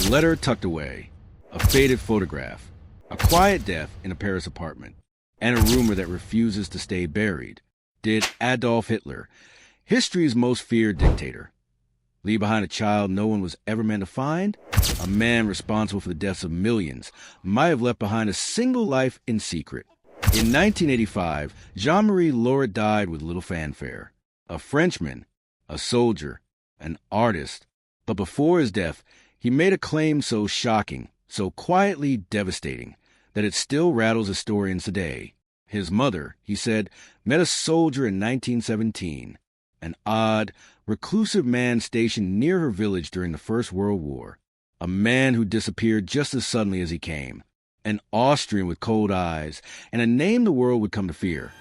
A letter tucked away, a faded photograph, a quiet death in a Paris apartment, and a rumor that refuses to stay buried. Did Adolf Hitler, history's most feared dictator, leave behind a child no one was ever meant to find? A man responsible for the deaths of millions might have left behind a single life in secret. In 1985, Jean-Marie Loret died with little fanfare. A Frenchman, a soldier, an artist. But before his death, he made a claim so shocking, so quietly devastating, that it still rattles historians today. His mother, he said, met a soldier in 1917, an odd, reclusive man stationed near her village during the First World War, a man who disappeared just as suddenly as he came, an Austrian with cold eyes, and a name the world would come to fear,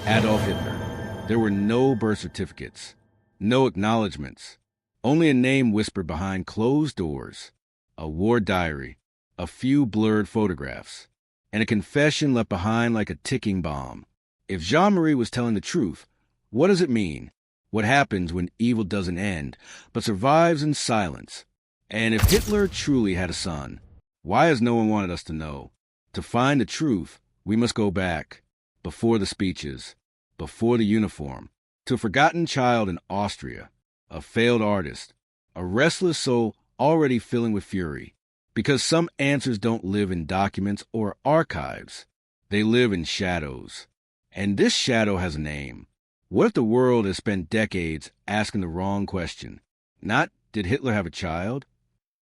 Adolf Hitler. There were no birth certificates, no acknowledgments, only a name whispered behind closed doors, a war diary, a few blurred photographs, and a confession left behind like a ticking bomb. If Jean-Marie was telling the truth, what does it mean? What happens when evil doesn't end, but survives in silence? And if Hitler truly had a son, why has no one wanted us to know? To find the truth, we must go back, before the speeches, before the uniform, to a forgotten child in Austria, a failed artist, a restless soul already filling with fury, because some answers don't live in documents or archives. They live in shadows. And this shadow has a name. What if the world has spent decades asking the wrong question? Not, did Hitler have a child?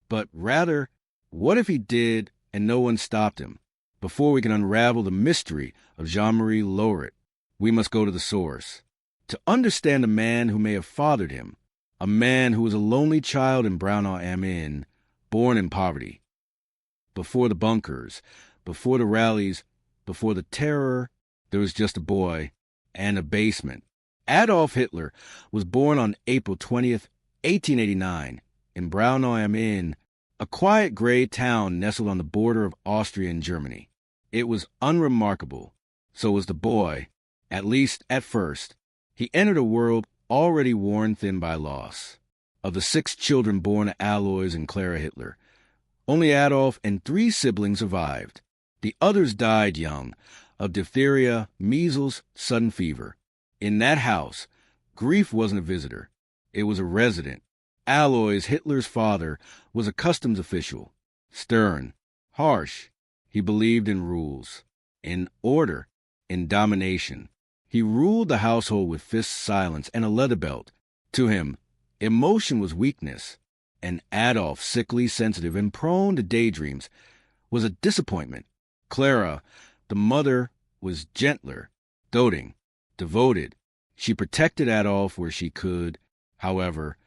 But rather, what if he did and no one stopped him? Before we can unravel the mystery of Jean-Marie Loret, we must go to the source. To understand the man who may have fathered him, a man who was a lonely child in Braunau-am-Inn, born in poverty. Before the bunkers, before the rallies, before the terror, there was just a boy and a basement. Adolf Hitler was born on April 20th, 1889, in Braunau-am-Inn, a quiet gray town nestled on the border of Austria and Germany. It was unremarkable. So was the boy, at least at first. He entered a world already worn thin by loss. Of the 6 children born to Alois and Clara Hitler, only Adolf and 3 siblings survived. The others died young, of diphtheria, measles, sudden fever. In that house, grief wasn't a visitor. It was a resident. Alois, Hitler's father, was a customs official. Stern, harsh. He believed in rules, in order, in domination. He ruled the household with fist silence and a leather belt. To him, emotion was weakness. And Adolf, sickly, sensitive, and prone to daydreams, was a disappointment. Clara, the mother, was gentler, doting, devoted. She protected Adolf where she could. However,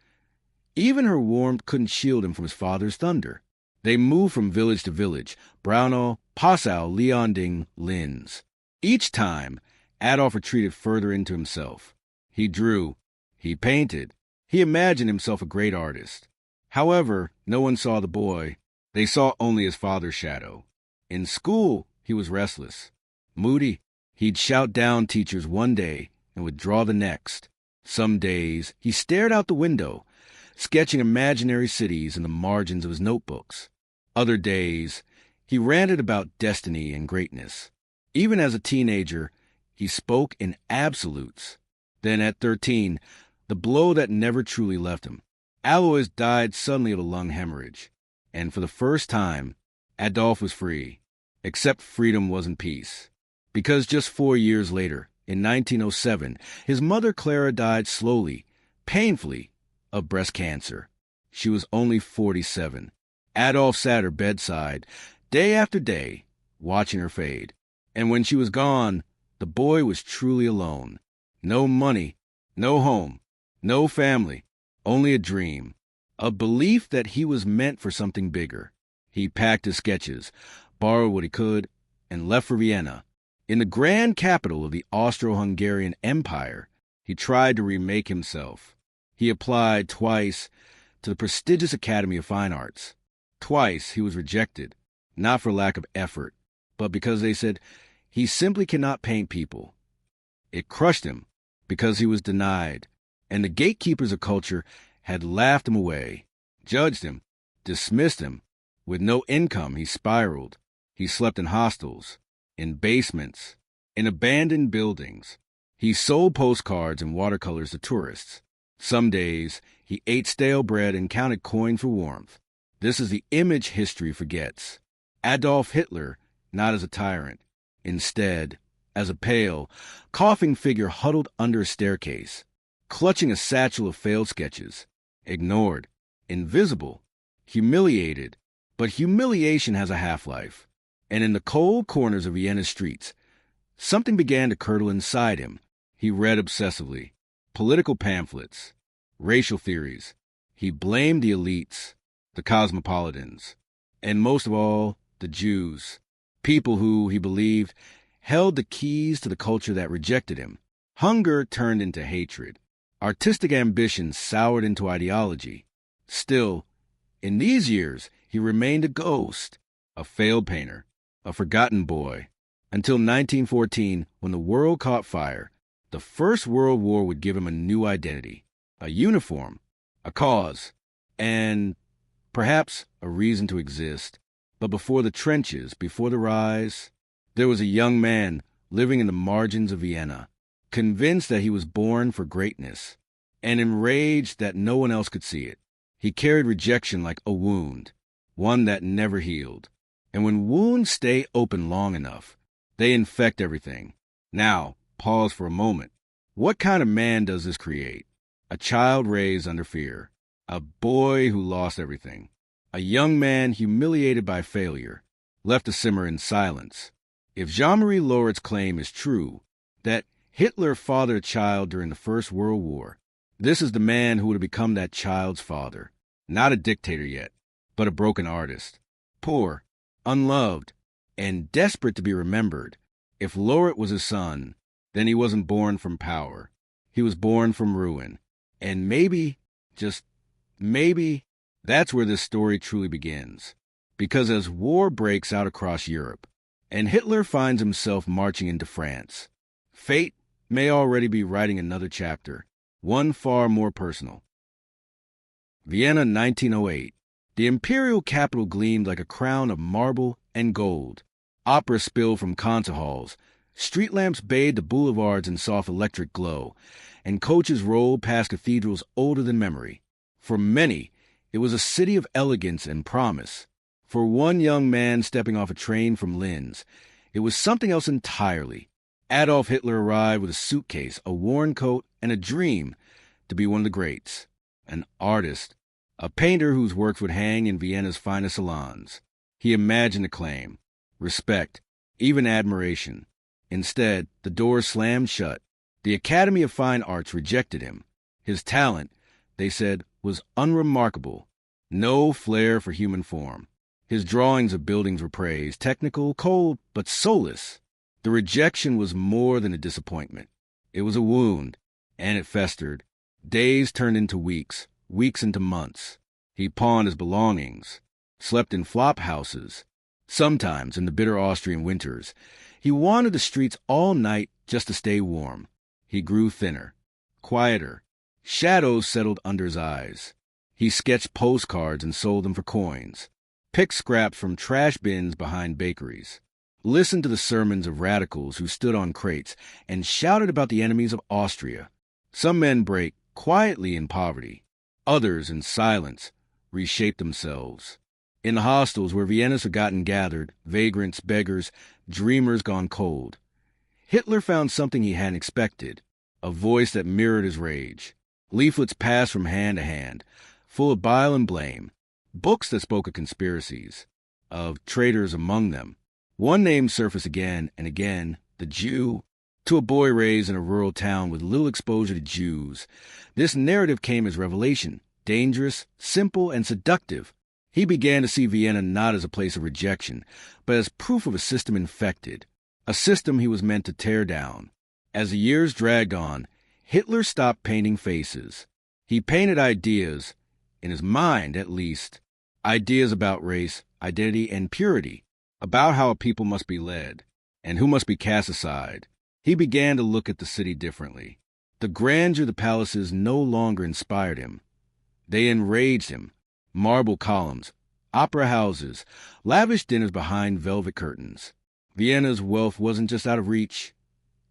even her warmth couldn't shield him from his father's thunder. They moved from village to village, Braunau, Passau, Leonding, Linz. Each time, Adolf retreated further into himself. He drew, he painted, he imagined himself a great artist. However, no one saw the boy. They saw only his father's shadow. In school, he was restless, moody. He'd shout down teachers one day and withdraw the next. Some days, he stared out the window, sketching imaginary cities in the margins of his notebooks. Other days, he ranted about destiny and greatness. Even as a teenager, he spoke in absolutes. Then at 13, the blow that never truly left him. Alois died suddenly of a lung hemorrhage. And for the first time, Adolf was free. Except freedom wasn't peace. Because just 4 years later, in 1907, his mother Clara died slowly, painfully, of breast cancer. She was only 47. Adolf sat at her bedside, day after day, watching her fade. And when she was gone, the boy was truly alone. No money, no home, no family, only a dream, a belief that he was meant for something bigger. He packed his sketches, borrowed what he could, and left for Vienna. In the grand capital of the Austro-Hungarian Empire, he tried to remake himself. He applied twice to the prestigious Academy of Fine Arts. Twice he was rejected, not for lack of effort, but because they said he simply cannot paint people. It crushed him because he was denied, and the gatekeepers of culture had laughed him away, judged him, dismissed him, With no income, he spiraled. He slept in hostels, in basements, in abandoned buildings. He sold postcards and watercolors to tourists. Some days, he ate stale bread and counted coin for warmth. This is the image history forgets. Adolf Hitler, not as a tyrant. Instead, as a pale, coughing figure huddled under a staircase, clutching a satchel of failed sketches, ignored, invisible, humiliated. But humiliation has a half-life, and in the cold corners of Vienna's streets, something began to curdle inside him. He read obsessively, political pamphlets, racial theories. He blamed the elites, the cosmopolitans, and most of all, the Jews, people who, he believed, held the keys to the culture that rejected him. Hunger turned into hatred. Artistic ambition soured into ideology. Still, in these years, he remained a ghost, a failed painter, a forgotten boy, until 1914, when the world caught fire. The First World War would give him a new identity, a uniform, a cause, and perhaps a reason to exist. But before the trenches, before the rise, there was a young man living in the margins of Vienna, convinced that he was born for greatness, and enraged that no one else could see it. He carried rejection like a wound, one that never healed. And when wounds stay open long enough, they infect everything. Now, pause for a moment. What kind of man does this create? A child raised under fear, a boy who lost everything, a young man humiliated by failure, left to simmer in silence. If Jean-Marie Lauret's claim is true, that Hitler fathered a child during the First World War, this is the man who would have become that child's father. Not a dictator yet, but a broken artist. Poor, unloved, and desperate to be remembered. If Lauret was his son, then he wasn't born from power. He was born from ruin. And maybe, just maybe, that's where this story truly begins. Because as war breaks out across Europe, and Hitler finds himself marching into France, fate may already be writing another chapter, one far more personal. Vienna, 1908. The imperial capital gleamed like a crown of marble and gold. Opera spilled from concert halls. Street lamps bathed the boulevards in soft electric glow, and coaches rolled past cathedrals older than memory. For many, it was a city of elegance and promise. For one young man stepping off a train from Linz, it was something else entirely. Adolf Hitler arrived with a suitcase, a worn coat, and a dream to be one of the greats. An artist, a painter whose works would hang in Vienna's finest salons. He imagined acclaim, respect, even admiration. Instead, the doors slammed shut. The Academy of Fine Arts rejected him. His talent, they said, was unremarkable. No flair for human form. His drawings of buildings were praised, technical, cold, but soulless. The rejection was more than a disappointment. It was a wound, and it festered. Days turned into weeks, weeks into months. He pawned his belongings, slept in flop houses. Sometimes, in the bitter Austrian winters, he wandered the streets all night just to stay warm. He grew thinner, quieter. Shadows settled under his eyes. He sketched postcards and sold them for coins, picked scraps from trash bins behind bakeries, listened to the sermons of radicals who stood on crates and shouted about the enemies of Austria. Some men break quietly in poverty. Others, in silence, reshape themselves. In the hostels where Vienna's forgotten gathered, vagrants, beggars, dreamers gone cold, Hitler found something he hadn't expected, a voice that mirrored his rage. Leaflets passed from hand to hand, full of bile and blame, books that spoke of conspiracies, of traitors among them. One name surfaced again and again, the Jew. To a boy raised in a rural town with little exposure to Jews, this narrative came as revelation, dangerous, simple, and seductive. He began to see Vienna not as a place of rejection, but as proof of a system infected, a system he was meant to tear down. As the years dragged on, Hitler stopped painting faces. He painted ideas, in his mind at least, ideas about race, identity, and purity, about how a people must be led, and who must be cast aside. He began to look at the city differently. The grandeur of the palaces no longer inspired him. They enraged him. Marble columns, opera houses, lavish dinners behind velvet curtains. Vienna's wealth wasn't just out of reach,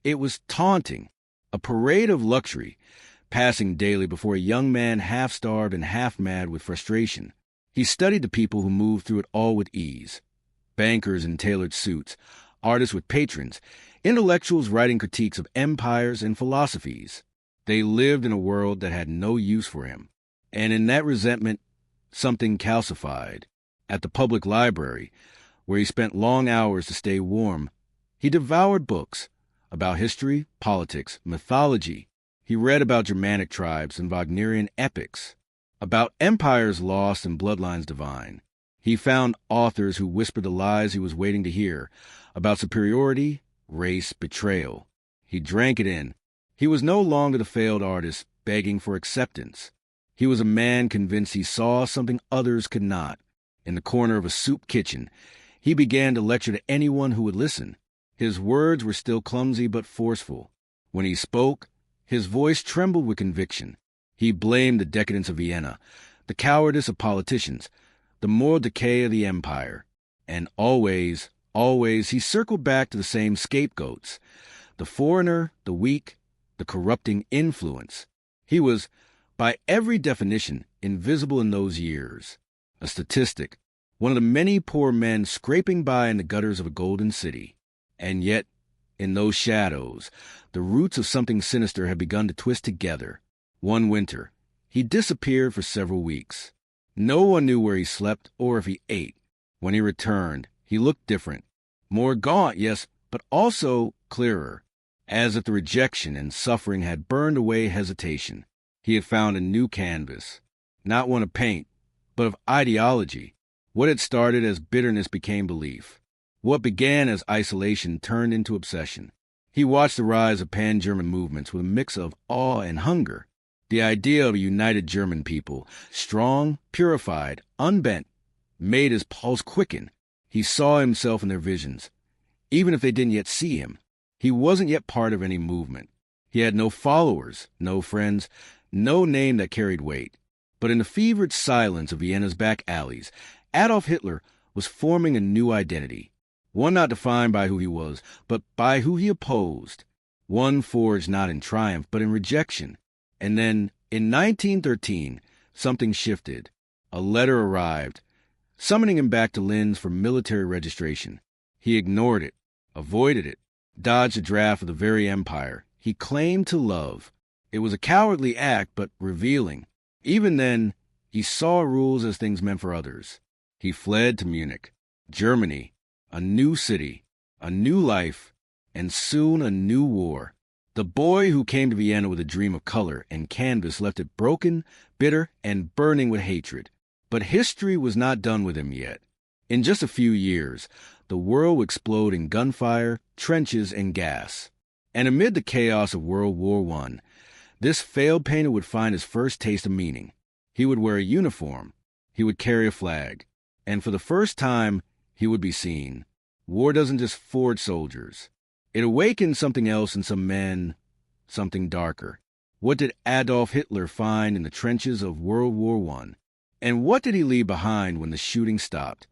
it was taunting, a parade of luxury, passing daily before a young man half-starved and half-mad with frustration. He studied the people who moved through it all with ease. Bankers in tailored suits, artists with patrons, intellectuals writing critiques of empires and philosophies. They lived in a world that had no use for him. And in that resentment, something calcified. At the public library, where he spent long hours to stay warm, he devoured books about history, politics, mythology. He read about Germanic tribes and Wagnerian epics, about empires lost and bloodlines divine. He found authors who whispered the lies he was waiting to hear about superiority, race, betrayal. He drank it in. He was no longer the failed artist begging for acceptance. He was a man convinced he saw something others could not. In the corner of a soup kitchen, he began to lecture to anyone who would listen. His words were still clumsy but forceful. When he spoke, his voice trembled with conviction. He blamed the decadence of Vienna, the cowardice of politicians, the moral decay of the empire. And always he circled back to the same scapegoats: the foreigner, the weak, the corrupting influence. He was, by every definition, invisible in those years. A statistic, one of the many poor men scraping by in the gutters of a golden city. And yet, in those shadows, the roots of something sinister had begun to twist together. One winter, he disappeared for several weeks. No one knew where he slept or if he ate. When he returned, he looked different. More gaunt, yes, but also clearer, as if the rejection and suffering had burned away hesitation. He had found a new canvas, not one of paint, but of ideology. What had started as bitterness became belief. What began as isolation turned into obsession. He watched the rise of pan-German movements with a mix of awe and hunger. The idea of a united German people, strong, purified, unbent, made his pulse quicken. He saw himself in their visions, even if they didn't yet see him. He wasn't yet part of any movement. He had no followers, no friends, no name that carried weight. But in the fevered silence of Vienna's back alleys, Adolf Hitler was forming a new identity. One not defined by who he was, but by who he opposed. One forged not in triumph, but in rejection. And then, in 1913, something shifted. A letter arrived, summoning him back to Linz for military registration. He ignored it, avoided it, dodged the draft of the very empire he claimed to love. It was a cowardly act, but revealing. Even then, he saw rules as things meant for others. He fled to Munich, Germany, a new city, a new life, and soon a new war. The boy who came to Vienna with a dream of color and canvas left it broken, bitter, and burning with hatred. But history was not done with him yet. In just a few years, the world would explode in gunfire, trenches, and gas. And amid the chaos of World War I, this failed painter would find his first taste of meaning. He would wear a uniform. He would carry a flag. And for the first time, he would be seen. War doesn't just forge soldiers. It awakens something else in some men, something darker. What did Adolf Hitler find in the trenches of World War I? And what did he leave behind when the shooting stopped?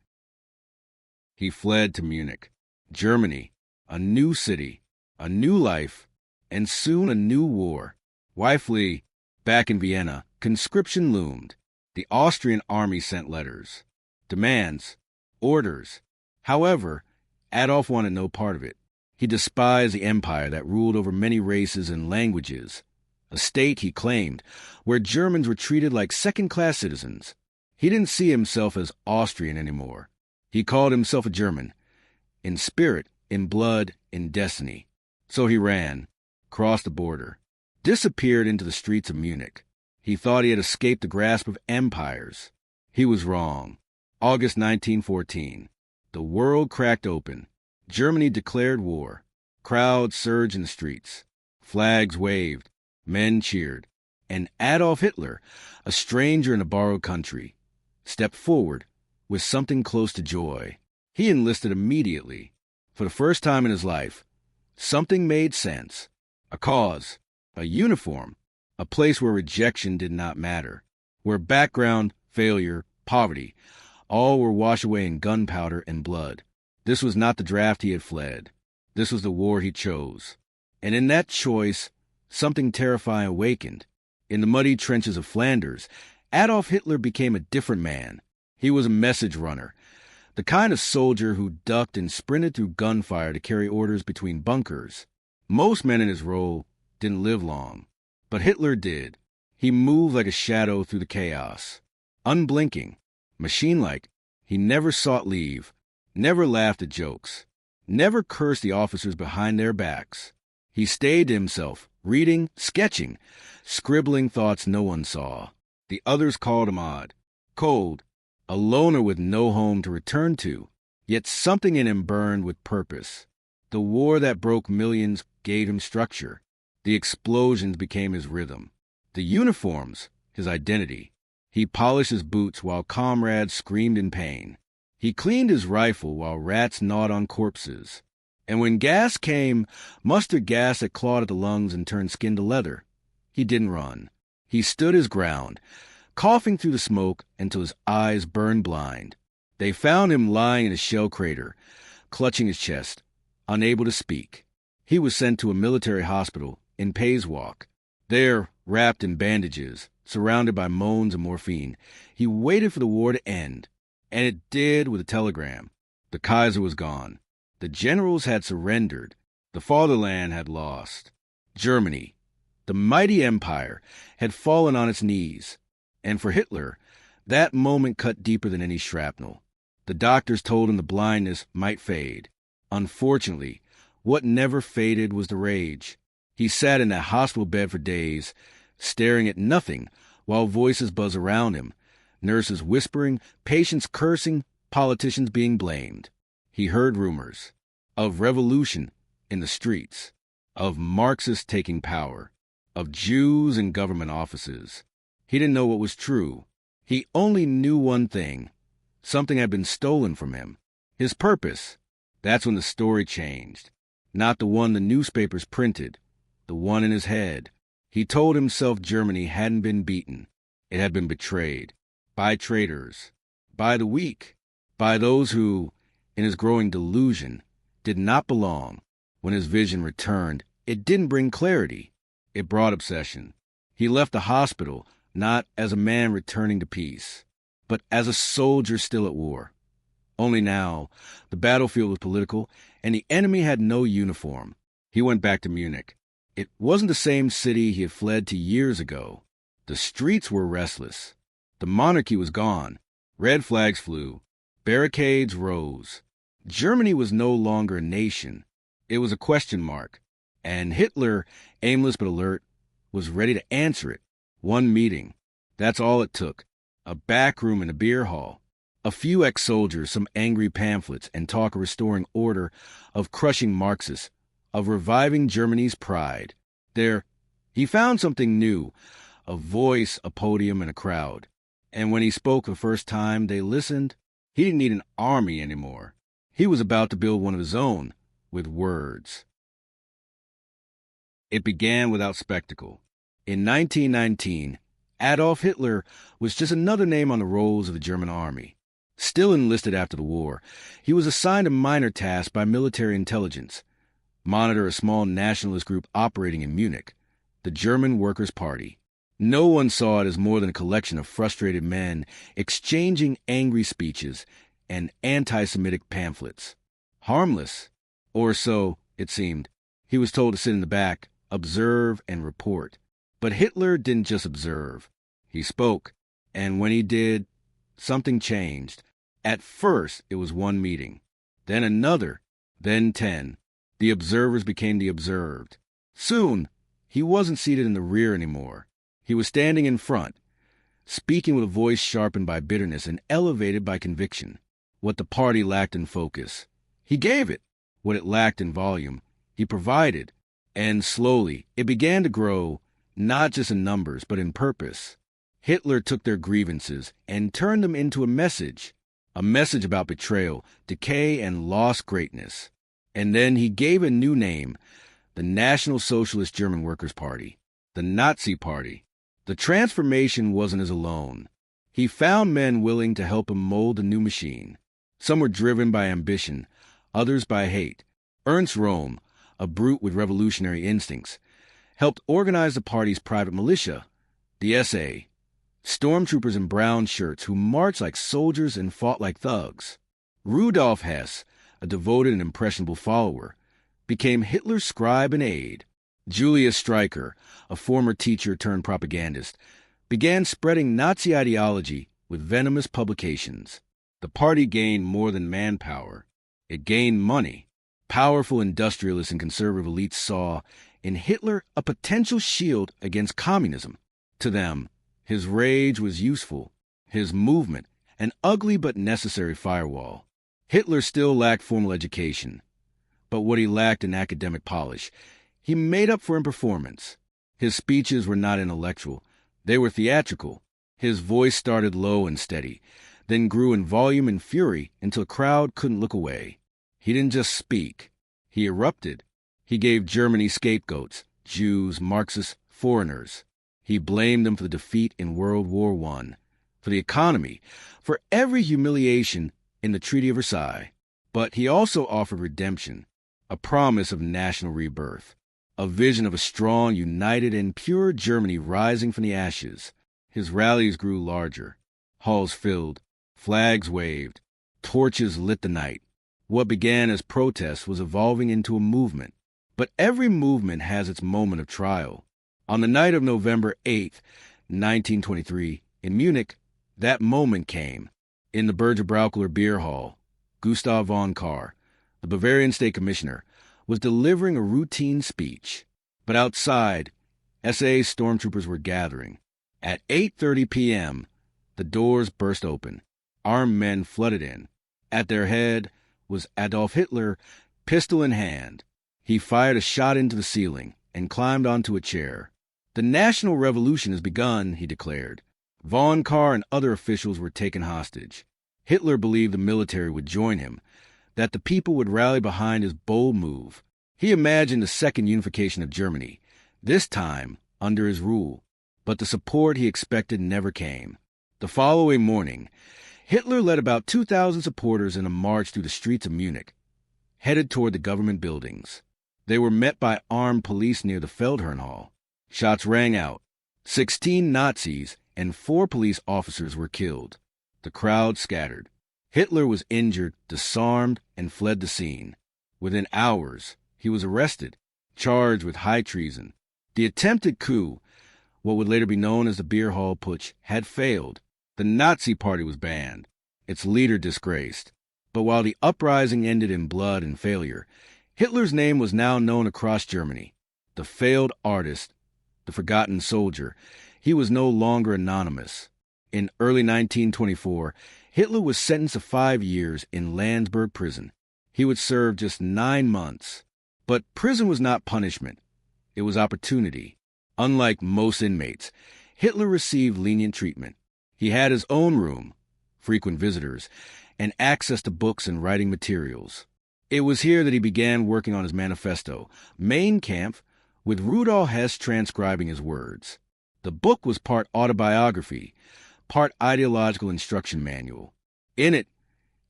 He fled to Munich, Germany, a new city, a new life, and soon a new war. Why flee? Back in Vienna, conscription loomed. The Austrian army sent letters, demands, orders. However, Adolf wanted no part of it. He despised the empire that ruled over many races and languages, a state, he claimed, where Germans were treated like second-class citizens. He didn't see himself as Austrian anymore. He called himself a German, in spirit, in blood, in destiny. So he ran, crossed the border, disappeared into the streets of Munich. He thought he had escaped the grasp of empires. He was wrong. August 1914. The world cracked open. Germany declared war. Crowds surged in the streets. Flags waved. Men cheered. And Adolf Hitler, a stranger in a borrowed country, stepped forward with something close to joy. He enlisted immediately. For the first time in his life, something made sense. A cause, a uniform, a place where rejection did not matter, where background, failure, poverty, All were washed away in gunpowder and blood. This was not the draft he had fled. This was the war he chose. And in that choice, something terrifying awakened. In the muddy trenches of Flanders, Adolf Hitler became a different man. He was a message runner, the kind of soldier who ducked and sprinted through gunfire to carry orders between bunkers. Most men in his role didn't live long, but Hitler did. He moved like a shadow through the chaos. Unblinking, machine-like, he never sought leave, never laughed at jokes, never cursed the officers behind their backs. He stayed to himself, reading, sketching, scribbling thoughts no one saw. The others called him odd, cold, a loner with no home to return to, yet something in him burned with purpose. The war that broke millions gave him structure. The explosions became his rhythm. The uniforms, his identity. He polished his boots while comrades screamed in pain. He cleaned his rifle while rats gnawed on corpses. And when gas came, mustard gas that clawed at the lungs and turned skin to leather, he didn't run. He stood his ground, coughing through the smoke until his eyes burned blind. They found him lying in a shell crater, clutching his chest, unable to speak. He was sent to a military hospital in Payswalk. There, wrapped in bandages, surrounded by moans and morphine, he waited for the war to end. And it did with a telegram. The Kaiser was gone. The generals had surrendered. The fatherland had lost. Germany, the mighty empire, had fallen on its knees. And for Hitler, that moment cut deeper than any shrapnel. The doctors told him the blindness might fade. Unfortunately, what never faded was the rage. He sat in that hospital bed for days, staring at nothing, while voices buzzed around him, nurses whispering, patients cursing, politicians being blamed. He heard rumors of revolution in the streets, of Marxists taking power, of Jews in government offices. He didn't know what was true. He only knew one thing. Something had been stolen from him. His purpose. That's when the story changed. Not the one the newspapers printed, the one in his head. He told himself Germany hadn't been beaten. It had been betrayed. By traitors. By the weak. By those who, in his growing delusion, did not belong. When his vision returned, it didn't bring clarity. It brought obsession. He left the hospital, not as a man returning to peace, but as a soldier still at war. Only now, the battlefield was political, and the enemy had no uniform. He went back to Munich. It wasn't the same city he had fled to years ago. The streets were restless. The monarchy was gone. Red flags flew. Barricades rose. Germany was no longer a nation. It was a question mark. And Hitler, aimless but alert, was ready to answer it. One meeting. That's all it took. A back room in a beer hall. A few ex-soldiers, some angry pamphlets, and talk of restoring order, of crushing Marxists, of reviving Germany's pride. There, he found something new, a voice, a podium, and a crowd. And when he spoke the first time, they listened. He didn't need an army anymore. He was about to build one of his own, with words. It began without spectacle. In 1919, Adolf Hitler was just another name on the rolls of the German army. Still enlisted after the war, he was assigned a minor task by military intelligence: monitor a small nationalist group operating in Munich, the German Workers' Party. No one saw it as more than a collection of frustrated men exchanging angry speeches and anti-Semitic pamphlets. Harmless, or so it seemed. He was told to sit in the back, observe and report. But Hitler didn't just observe. He spoke, and when he did, something changed. At first, it was one meeting, then another, then 10. The observers became the observed. Soon, he wasn't seated in the rear anymore. He was standing in front, speaking with a voice sharpened by bitterness and elevated by conviction. What the party lacked in focus, he gave it. What it lacked in volume, he provided. And slowly, it began to grow, not just in numbers, but in purpose. Hitler took their grievances and turned them into a message about betrayal, decay, and lost greatness. And then he gave a new name, the National Socialist German Workers' Party, the Nazi Party. The transformation wasn't his alone. He found men willing to help him mold a new machine. Some were driven by ambition, others by hate. Ernst Röhm, a brute with revolutionary instincts, helped organize the party's private militia, the SA, stormtroopers in brown shirts who marched like soldiers and fought like thugs. Rudolf Hess, a devoted and impressionable follower, became Hitler's scribe and aide. Julius Streicher, a former teacher turned propagandist, began spreading Nazi ideology with venomous publications. The party gained more than manpower. It gained money. Powerful industrialists and conservative elites saw in Hitler a potential shield against communism. To them, his rage was useful, his movement an ugly but necessary firewall. Hitler still lacked formal education, but what he lacked in academic polish, he made up for in performance. His speeches were not intellectual, they were theatrical. His voice started low and steady, then grew in volume and fury until a crowd couldn't look away. He didn't just speak, he erupted. He gave Germany scapegoats, Jews, Marxists, foreigners. He blamed them for the defeat in World War I, for the economy, for every humiliation in the Treaty of Versailles. But he also offered redemption, a promise of national rebirth, a vision of a strong, united, and pure Germany rising from the ashes. His rallies grew larger. Halls filled, flags waved, torches lit the night. What began as protest was evolving into a movement. But every movement has its moment of trial. On the night of November 8th, 1923, in Munich, that moment came. In the Berger Brauchler beer hall, Gustav von Kahr, the Bavarian state commissioner, was delivering a routine speech. But outside, SA stormtroopers were gathering. At 8:30 p.m., the doors burst open. Armed men flooded in. At their head was Adolf Hitler, pistol in hand. He fired a shot into the ceiling and climbed onto a chair. "The national revolution has begun," he declared. Von Kahr and other officials were taken hostage. Hitler believed the military would join him, that the people would rally behind his bold move. He imagined a second unification of Germany, this time under his rule. But the support he expected never came. The following morning, Hitler led about 2,000 supporters in a march through the streets of Munich, headed toward the government buildings. They were met by armed police near the Feldherrnhall. Shots rang out. 16 Nazis and 4 police officers were killed. The crowd scattered. Hitler was injured, disarmed, and fled the scene. Within hours, he was arrested, charged with high treason. The attempted coup, what would later be known as the Beer Hall Putsch, had failed. The Nazi Party was banned, its leader disgraced. But while the uprising ended in blood and failure, Hitler's name was now known across Germany. The failed artist, the forgotten soldier, he was no longer anonymous. In early 1924, Hitler was sentenced to 5 years in Landsberg prison. He would serve just 9 months. But prison was not punishment. It was opportunity. Unlike most inmates, Hitler received lenient treatment. He had his own room, frequent visitors, and access to books and writing materials. It was here that he began working on his manifesto, Mein Kampf, with Rudolf Hess transcribing his words. The book was part autobiography, part ideological instruction manual. In it,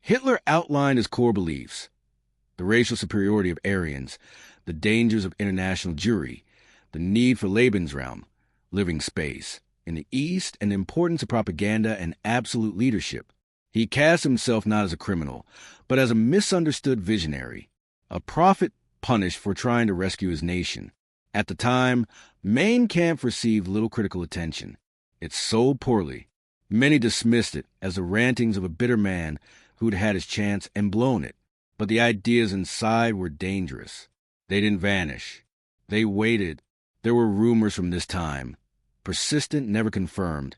Hitler outlined his core beliefs: the racial superiority of Aryans, the dangers of international Jewry, the need for Lebensraum, living space, in the East, and the importance of propaganda and absolute leadership. He cast himself not as a criminal, but as a misunderstood visionary, a prophet punished for trying to rescue his nation. At the time, Mein Kampf received little critical attention. It sold poorly. Many dismissed it as the rantings of a bitter man who'd had his chance and blown it. But the ideas inside were dangerous. They didn't vanish. They waited. There were rumors from this time, persistent, never confirmed,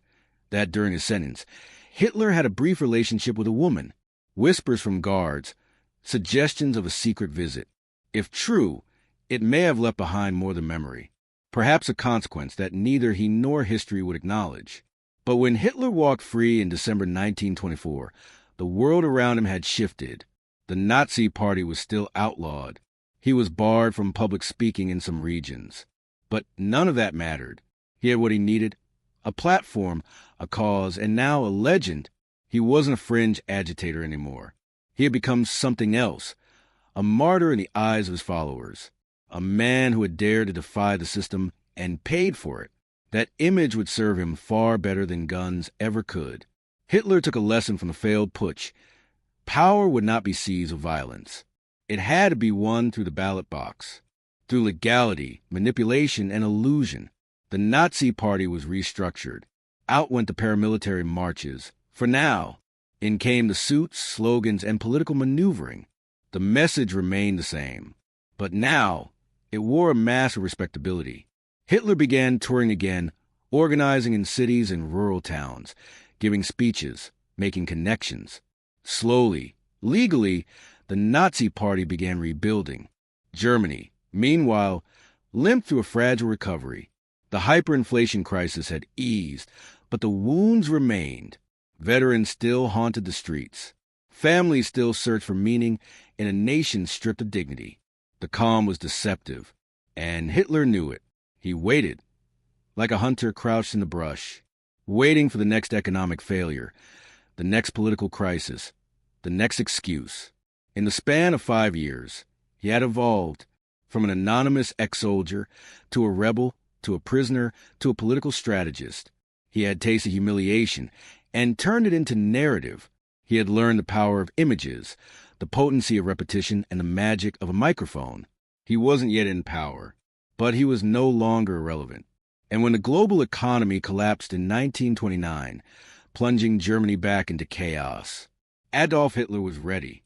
that during his sentence, Hitler had a brief relationship with a woman, whispers from guards, suggestions of a secret visit. If true, it may have left behind more than memory, perhaps a consequence that neither he nor history would acknowledge. But when Hitler walked free in December 1924, the world around him had shifted. The Nazi Party was still outlawed. He was barred from public speaking in some regions. But none of that mattered. He had what he needed: a platform, a cause, and now a legend. He wasn't a fringe agitator anymore. He had become something else, a martyr in the eyes of his followers, a man who had dared to defy the system and paid for it. That image would serve him far better than guns ever could. Hitler took a lesson from the failed putsch. Power would not be seized with violence. It had to be won through the ballot box, through legality, manipulation, and illusion. The Nazi Party was restructured. Out went the paramilitary marches. For now, in came the suits, slogans, and political maneuvering. The message remained the same. But now, it wore a mask of respectability. Hitler began touring again, organizing in cities and rural towns, giving speeches, making connections. Slowly, legally, the Nazi Party began rebuilding. Germany, meanwhile, limped through a fragile recovery. The hyperinflation crisis had eased, but the wounds remained. Veterans still haunted the streets. Families still searched for meaning in a nation stripped of dignity. The calm was deceptive, and Hitler knew it. He waited, like a hunter crouched in the brush, waiting for the next economic failure, the next political crisis, the next excuse. In the span of 5 years, he had evolved from an anonymous ex-soldier to a rebel, to a prisoner, to a political strategist. He had tasted humiliation and turned it into narrative. He had learned the power of images, the potency of repetition, and the magic of a microphone. He wasn't yet in power, but he was no longer irrelevant. And when the global economy collapsed in 1929, plunging Germany back into chaos, Adolf Hitler was ready.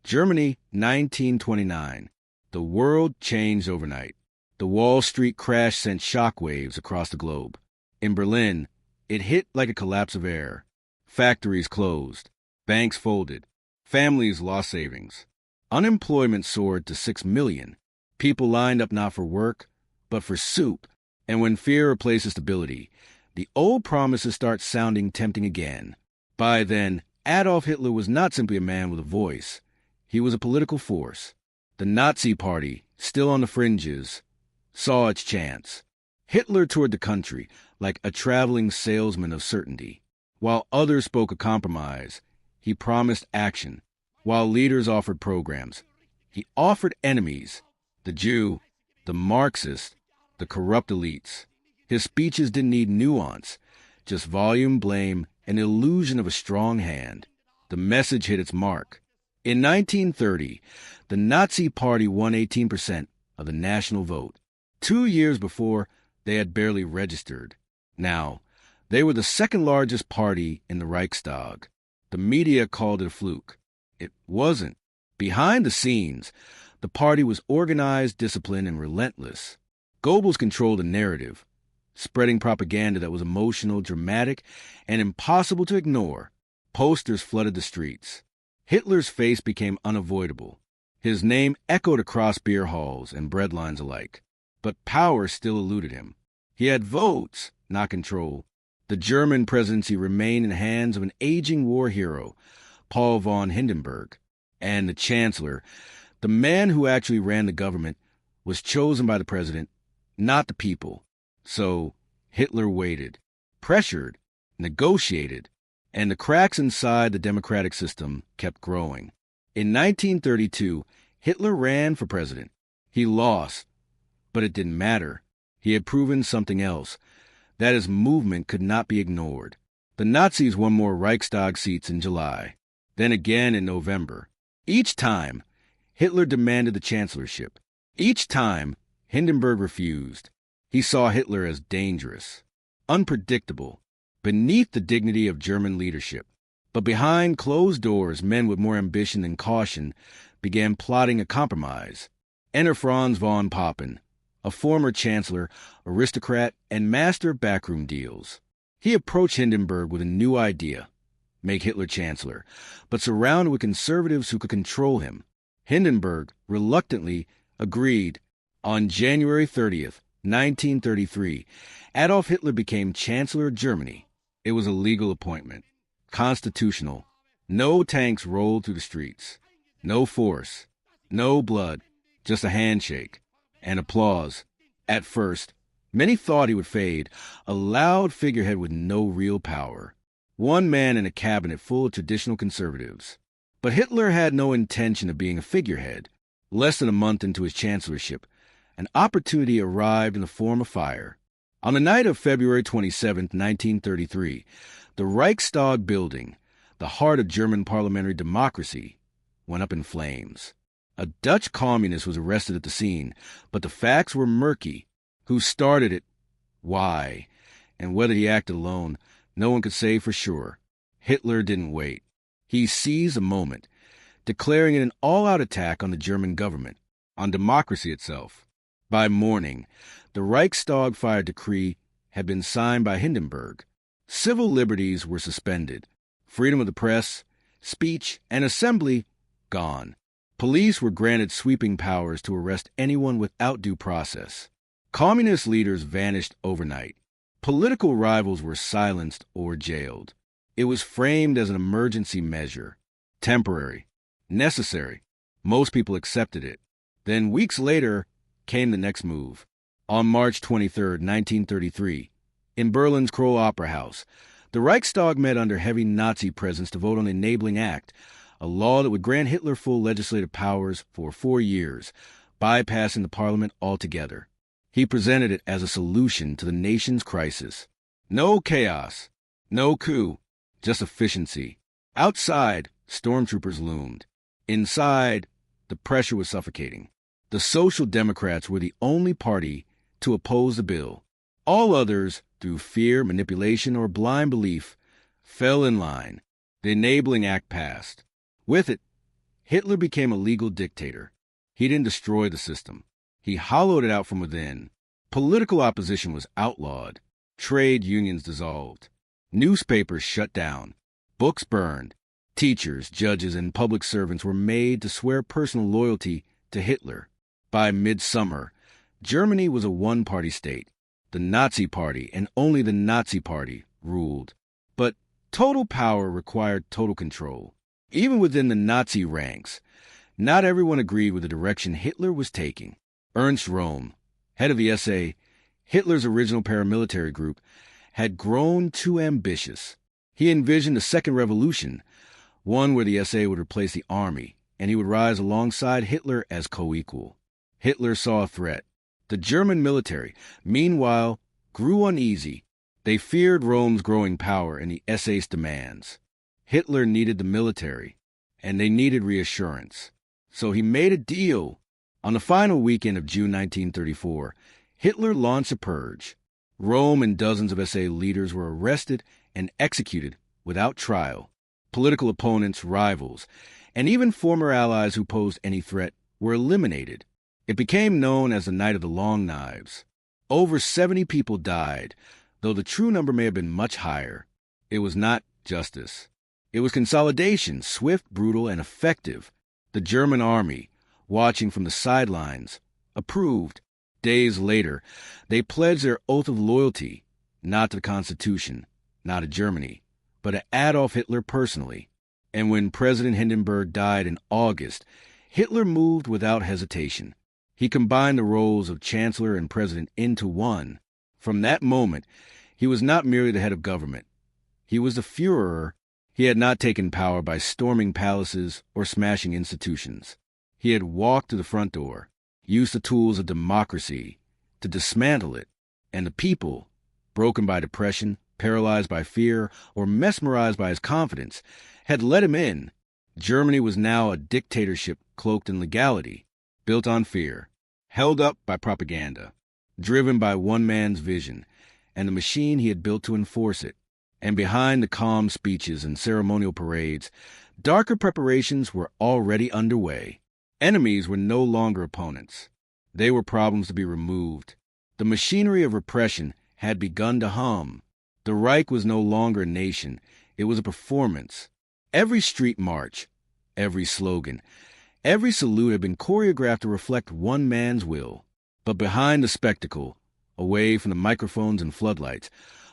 Germany, 1929. The world changed overnight. The Wall Street crash sent shockwaves across the globe. In Berlin, it hit like a collapse of air. Factories closed. Banks folded. Families lost savings. Unemployment soared to 6 million. People lined up not for work, but for soup. And when fear replaces stability, the old promises start sounding tempting again. By then, Adolf Hitler was not simply a man with a voice. He was a political force. The Nazi Party, still on the fringes, saw its chance. Hitler toured the country like a traveling salesman of certainty. While others spoke of compromise, he promised action. While leaders offered programs, he offered enemies, the Jew, the Marxist, the corrupt elites. His speeches didn't need nuance, just volume, blame, and illusion of a strong hand. The message hit its mark. In 1930, the Nazi Party won 18% of the national vote. 2 years before, they had barely registered. Now, they were the second largest party in the Reichstag. The media called it a fluke. It wasn't. Behind the scenes, the party was organized, disciplined, and relentless. Goebbels controlled the narrative, spreading propaganda that was emotional, dramatic, and impossible to ignore. Posters flooded the streets. Hitler's face became unavoidable. His name echoed across beer halls and bread lines alike. But power still eluded him. He had votes, not control. The German presidency remained in the hands of an aging war hero, Paul von Hindenburg. And the chancellor, the man who actually ran the government, was chosen by the president, not the people. So Hitler waited, pressured, negotiated, and the cracks inside the democratic system kept growing. In 1932, Hitler ran for president. He lost, but it didn't matter. He had proven something else, that his movement could not be ignored. The Nazis won more Reichstag seats in July, then again in November. Each time, Hitler demanded the chancellorship. Each time, Hindenburg refused. He saw Hitler as dangerous, unpredictable, beneath the dignity of German leadership. But behind closed doors, men with more ambition than caution began plotting a compromise. Enter Franz von Papen, a former chancellor, aristocrat, and master of backroom deals. He approached Hindenburg with a new idea: make Hitler chancellor, but surrounded with conservatives who could control him. Hindenburg reluctantly agreed. On January 30th, 1933, Adolf Hitler became Chancellor of Germany. It was a legal appointment, constitutional. No tanks rolled through the streets. No force. No blood. Just a handshake and applause. At first, Many thought he would fade, a loud figurehead with no real power. One man in a cabinet full of traditional conservatives. But Hitler had no intention of being a figurehead. Less than a month into his chancellorship, an opportunity arrived in the form of fire. On the night of February 27, 1933, the Reichstag building, the heart of German parliamentary democracy, went up in flames. A Dutch communist was arrested at the scene, but the facts were murky. Who started it, why, and whether he acted alone, no one could say for sure. Hitler didn't wait. He seized a moment, declaring it an all-out attack on the German government, on democracy itself. By morning, the Reichstag fire decree had been signed by Hindenburg. Civil liberties were suspended. Freedom of the press, speech, and assembly gone. Police were granted sweeping powers to arrest anyone without due process. Communist leaders vanished overnight. Political rivals were silenced or jailed. It was framed as an emergency measure. Temporary. Necessary. Most people accepted it. Then weeks later came the next move. On March 23, 1933, in Berlin's Kroll Opera House, the Reichstag met under heavy Nazi presence to vote on the Enabling Act, a law that would grant Hitler full legislative powers for 4 years, bypassing the parliament altogether. He presented it as a solution to the nation's crisis. No chaos, no coup, just efficiency. Outside, stormtroopers loomed. Inside, the pressure was suffocating. The Social Democrats were the only party to oppose the bill. All others, through fear, manipulation, or blind belief, fell in line. The Enabling Act passed. With it, Hitler became a legal dictator. He didn't destroy the system. He hollowed it out from within. Political opposition was outlawed. Trade unions dissolved. Newspapers shut down. Books burned. Teachers, judges, and public servants were made to swear personal loyalty to Hitler. By midsummer, Germany was a one-party state. The Nazi Party, and only the Nazi Party, ruled. But total power required total control. Even within the Nazi ranks, not everyone agreed with the direction Hitler was taking. Ernst Röhm, head of the SA, Hitler's original paramilitary group, had grown too ambitious. He envisioned a second revolution, one where the SA would replace the army, and he would rise alongside Hitler as co-equal. Hitler saw a threat. The German military, meanwhile, grew uneasy. They feared Rome's growing power and the SA's demands. Hitler needed the military, and they needed reassurance. So he made a deal. On the final weekend of June 1934, Hitler launched a purge. Rome and dozens of SA leaders were arrested and executed without trial. Political opponents, rivals, and even former allies who posed any threat were eliminated. It became known as the Night of the Long Knives. Over 70 people died, though the true number may have been much higher. It was not justice. It was consolidation, swift, brutal, and effective. The German army, watching from the sidelines, approved. Days later, they pledged their oath of loyalty, not to the Constitution, not to Germany, but to Adolf Hitler personally. And when President Hindenburg died in August, Hitler moved without hesitation. He combined the roles of chancellor and president into one. From that moment, he was not merely the head of government. He was the Führer. He had not taken power by storming palaces or smashing institutions. He had walked to the front door, used the tools of democracy to dismantle it, and the people, broken by depression, paralyzed by fear, or mesmerized by his confidence, had let him in. Germany was now a dictatorship cloaked in legality, built on fear, held up by propaganda, driven by one man's vision, and the machine he had built to enforce it. And behind the calm speeches and ceremonial parades, darker preparations were already underway. Enemies were no longer opponents. They were problems to be removed. The machinery of repression had begun to hum. The Reich was no longer a nation. It was a performance. Every street march, every slogan, every salute had been choreographed to reflect one man's will. But behind the spectacle, away from the microphones and floodlights,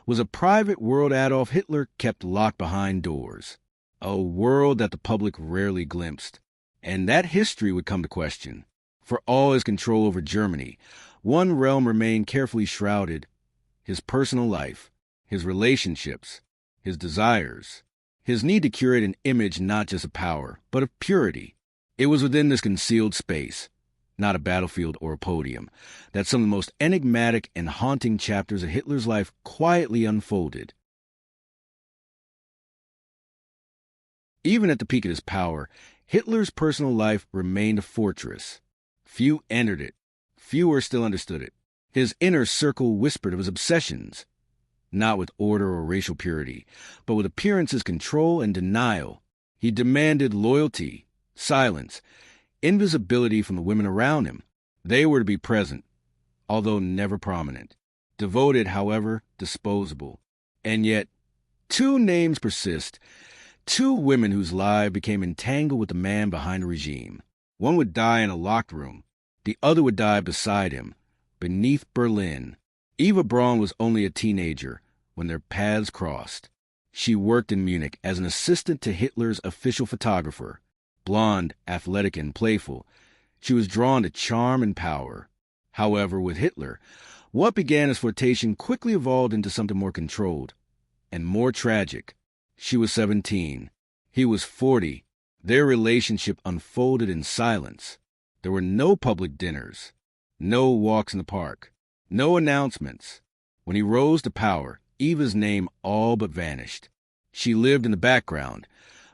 was a private world Adolf Hitler kept locked behind doors. A world that the public rarely glimpsed. And that history would come to question. For all his control over Germany, One realm remained carefully shrouded: his personal life, his relationships, his desires, his need to curate an image not just of power, but of purity. It was within this concealed space, not a battlefield or a podium, that some of the most enigmatic and haunting chapters of Hitler's life quietly unfolded. Even at the peak of his power, Hitler's personal life remained a fortress. Few entered it. Fewer still understood it. His inner circle whispered of his obsessions, not with order or racial purity, but with appearances, control, and denial. He demanded loyalty, silence, invisibility from the women around him. They were to be present, although never prominent. Devoted, however, disposable. And yet, two names persist. Two women whose lives became entangled with the man behind the regime. One would die in a locked room. The other would die beside him, beneath Berlin. Eva Braun was only a teenager when their paths crossed. She worked in Munich as an assistant to Hitler's official photographer. Blonde, athletic, and playful, she was drawn to charm and power. However, with Hitler, what began as flirtation quickly evolved into something more controlled and more tragic. She was 17. He was 40. Their relationship unfolded in silence. There were no public dinners, no walks in the park, no announcements. When he rose to power, Eva's name all but vanished. She lived in the background,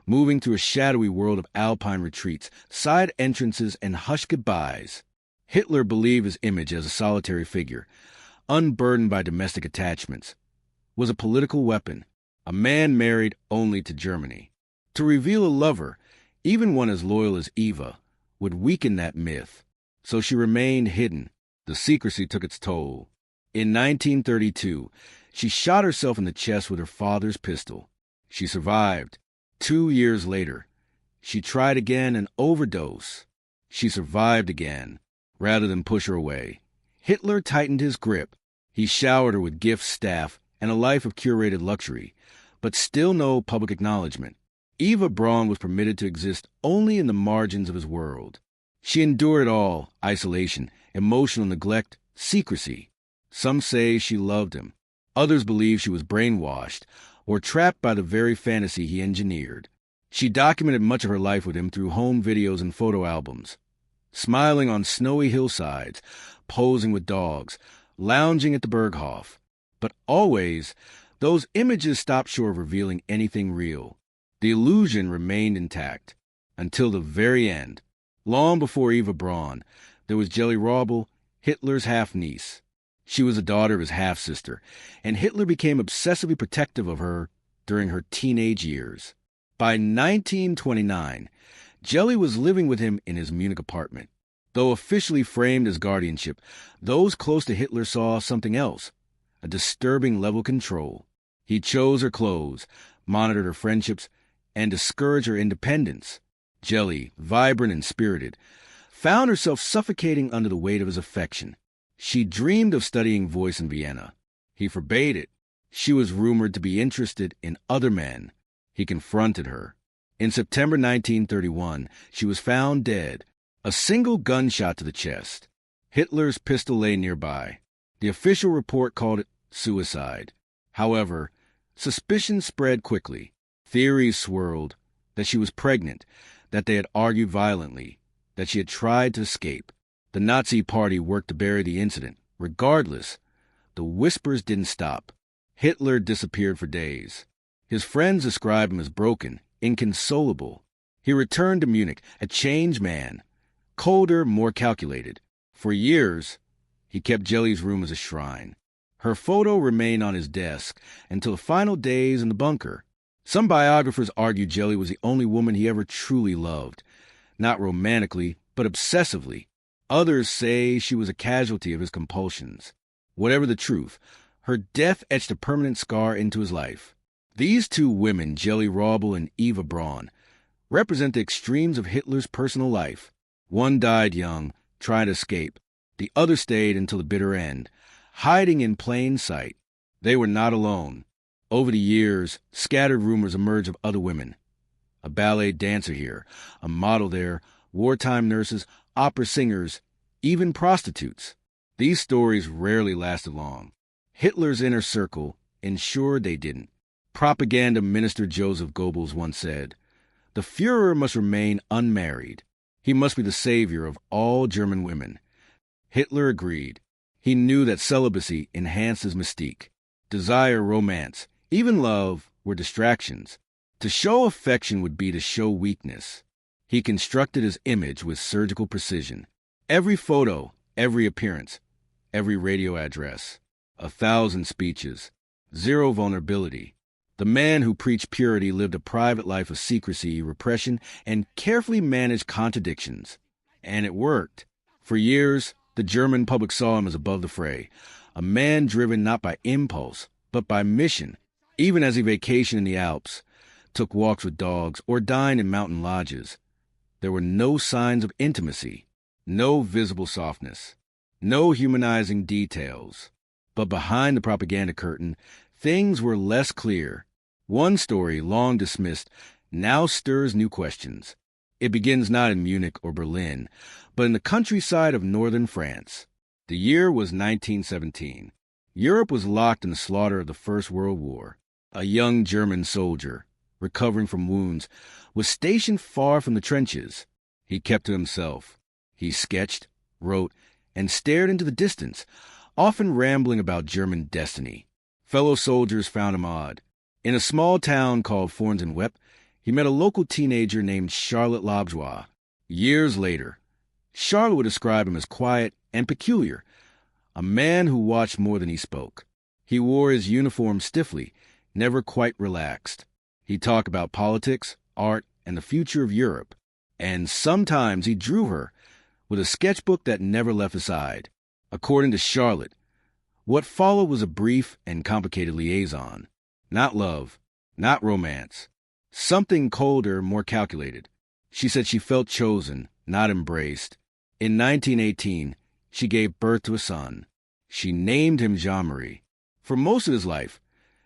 moving through a shadowy world of alpine retreats, side entrances, and hushed goodbyes. Hitler believed his image as a solitary figure, unburdened by domestic attachments, was a political weapon, a man married only to Germany. To reveal a lover, even one as loyal as Eva, would weaken that myth, so she remained hidden. The secrecy took its toll. In 1932, she shot herself in the chest with her father's pistol. She survived. 2 years later, she tried again and overdosed. She survived again, rather than push her away. Hitler tightened his grip. He showered her with gifts, staff, and a life of curated luxury, but still no public acknowledgement. Eva Braun was permitted to exist only in the margins of his world. She endured it all: isolation, emotional neglect, secrecy. Some say she loved him. Others believe she was brainwashed or trapped by the very fantasy he engineered. She documented much of her life with him through home videos and photo albums, smiling on snowy hillsides, posing with dogs, lounging at the Berghof. But always, those images stopped short of revealing anything real. The illusion remained intact until the very end. Long before Eva Braun, there was Jelly Robbel, Hitler's half-niece. She was the daughter of his half-sister, and Hitler became obsessively protective of her during her teenage years. By 1929, Jelly was living with him in his Munich apartment. Though officially framed as guardianship, those close to Hitler saw something else: a disturbing level of control. He chose her clothes, monitored her friendships, and discouraged her independence. Jelly, vibrant and spirited, found herself suffocating under the weight of his affection. She dreamed of studying voice in Vienna. He forbade it. She was rumored to be interested in other men. He confronted her. In September 1931, she was found dead, a single gunshot to the chest. Hitler's pistol lay nearby. The official report called it suicide. However, suspicion spread quickly. Theories swirled that she was pregnant, that they had argued violently, that she had tried to escape. The Nazi Party worked to bury the incident. Regardless, the whispers didn't stop. Hitler disappeared for days. His friends described him as broken, inconsolable. He returned to Munich, a changed man, colder, more calculated. For years, he kept Jelly's room as a shrine. Her photo remained on his desk until the final days in the bunker. Some biographers argue Jelly was the only woman he ever truly loved, not romantically, but obsessively. Others say she was a casualty of his compulsions. Whatever the truth, her death etched a permanent scar into his life. These two women, Jelly Robbel and Eva Braun, represent the extremes of Hitler's personal life. One died young, trying to escape. The other stayed until the bitter end, hiding in plain sight. They were not alone. Over the years, scattered rumors emerged of other women. A ballet dancer here, a model there, wartime nurses, opera singers, even prostitutes. These stories rarely lasted long. Hitler's inner circle ensured they didn't. Propaganda Minister Joseph Goebbels once said, "The Führer must remain unmarried. He must be the savior of all German women." Hitler agreed. He knew that celibacy enhanced his mystique. Desire, romance, even love were distractions. To show affection would be to show weakness. He constructed his image with surgical precision. Every photo, every appearance, every radio address, 1,000 speeches, zero vulnerability. The man who preached purity lived a private life of secrecy, repression, and carefully managed contradictions. And it worked. For years, the German public saw him as above the fray, a man driven not by impulse, but by mission. Even as he vacationed in the Alps, took walks with dogs, or dined in mountain lodges, there were no signs of intimacy, no visible softness, no humanizing details. But behind the propaganda curtain, things were less clear. One story, long dismissed, now stirs new questions. It begins not in Munich or Berlin, but in the countryside of northern France. The year was 1917. Europe was locked in the slaughter of the First World War. A young German soldier, recovering from wounds, was stationed far from the trenches. He kept to himself. He sketched, wrote, and stared into the distance, often rambling about German destiny. Fellow soldiers found him odd. In a small town called Forns-en-Wep, he met a local teenager named Charlotte Lobjoie. Years later, Charlotte would describe him as quiet and peculiar, a man who watched more than he spoke. He wore his uniform stiffly, never quite relaxed. He talked about politics, art, and the future of Europe. And sometimes he drew her with a sketchbook that never left his side. According to Charlotte, what followed was a brief and complicated liaison. Not love, not romance. Something colder, more calculated. She said she felt chosen, not embraced. In 1918, she gave birth to a son. She named him Jean-Marie. For most of his life,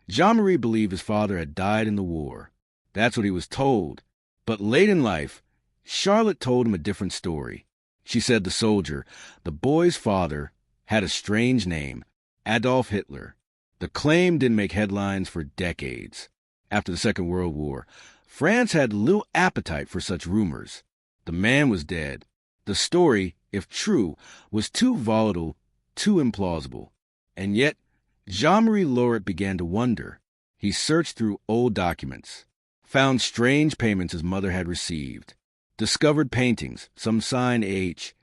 Jean-Marie believed his father had died in the war. That's what he was told. But late in life, Charlotte told him a different story. She said the soldier, the boy's father, had a strange name, Adolf Hitler. The claim didn't make headlines for decades. After the Second World War, France had little appetite for such rumors. The man was dead. The story, if true, was too volatile, too implausible. And yet, Jean-Marie Lauret began to wonder. He searched through old documents, found strange payments his mother had received, discovered paintings, some signed H,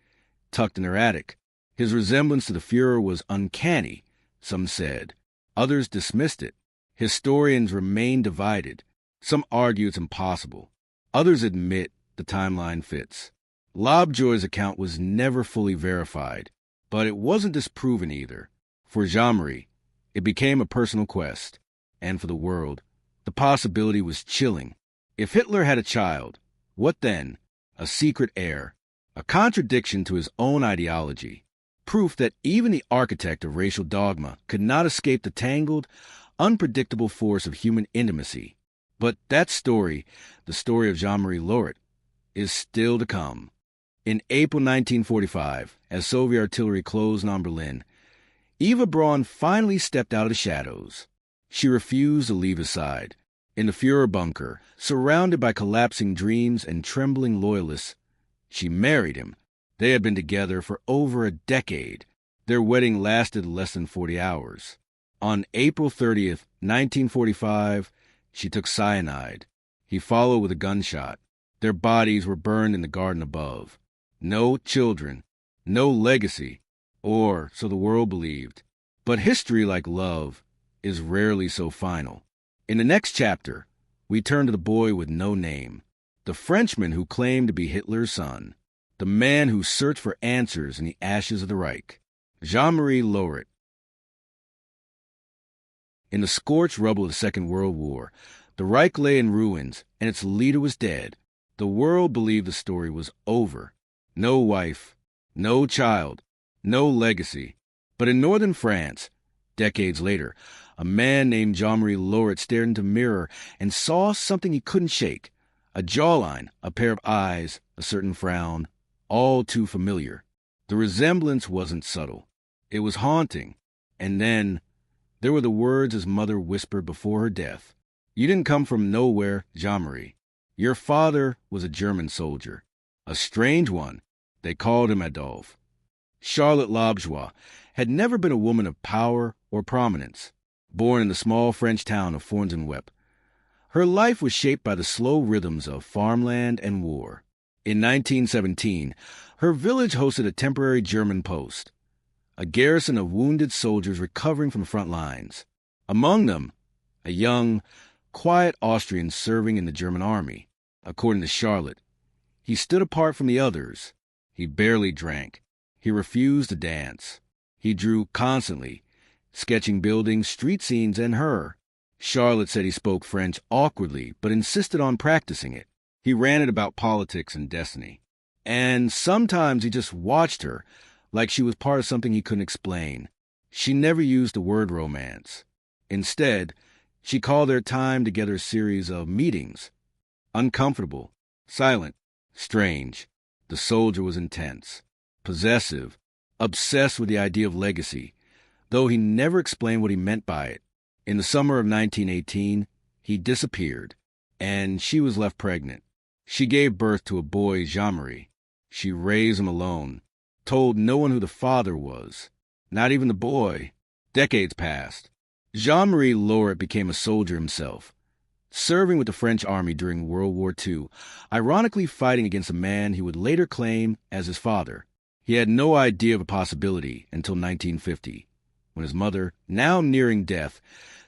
tucked in her attic. His resemblance to the Führer was uncanny, some said. Others dismissed it. Historians remain divided. Some argue it's impossible. Others admit the timeline fits. Lobjoie's account was never fully verified, but it wasn't disproven either. For Jean-Marie, it became a personal quest. And for the world, the possibility was chilling. If Hitler had a child, what then? A secret heir. A contradiction to his own ideology. Proof that even the architect of racial dogma could not escape the tangled, unpredictable force of human intimacy. But that story, the story of Jean-Marie Lauret, is still to come. In April 1945, as Soviet artillery closed on Berlin, Eva Braun finally stepped out of the shadows. She refused to leave his side. In the Führer bunker, surrounded by collapsing dreams and trembling loyalists, she married him. They had been together for over a decade. Their wedding lasted less than 40 hours. On April 30th, 1945, she took cyanide. He followed with a gunshot. Their bodies were burned in the garden above. No children, no legacy, or so the world believed. But history, like love, is rarely so final. In the next chapter, we turn to the boy with no name, the Frenchman who claimed to be Hitler's son, the man who searched for answers in the ashes of the Reich, Jean-Marie Lauret. In the scorched rubble of the Second World War, the Reich lay in ruins, and its leader was dead. The world believed the story was over. No wife, no child, no legacy. But in northern France, decades later, a man named Jean-Marie Lauret stared into a mirror and saw something he couldn't shake. A jawline, a pair of eyes, a certain frown, all too familiar. The resemblance wasn't subtle. It was haunting. And then there were the words his mother whispered before her death. "You didn't come from nowhere, Jean-Marie. Your father was a German soldier. A strange one. They called him Adolf." Charlotte Lobjoie had never been a woman of power or prominence. Born in the small French town of Fontainebleau, her life was shaped by the slow rhythms of farmland and war. In 1917, her village hosted a temporary German post, a garrison of wounded soldiers recovering from the front lines. Among them, a young, quiet Austrian serving in the German army. According to Charlotte, he stood apart from the others. He barely drank. He refused to dance. He drew constantly, sketching buildings, street scenes, and her. Charlotte said he spoke French awkwardly, but insisted on practicing it. He ranted about politics and destiny. And sometimes he just watched her, like she was part of something he couldn't explain. She never used the word romance. Instead, she called their time together a series of meetings. Uncomfortable, silent, strange. The soldier was intense, possessive, obsessed with the idea of legacy, though he never explained what he meant by it. In the summer of 1918, he disappeared, and she was left pregnant. She gave birth to a boy, Jean-Marie. She raised him alone, told no one who the father was, not even the boy. Decades passed. Jean-Marie Lauret became a soldier himself, serving with the French army during World War II, ironically fighting against a man he would later claim as his father. He had no idea of a possibility until 1950, when his mother, now nearing death,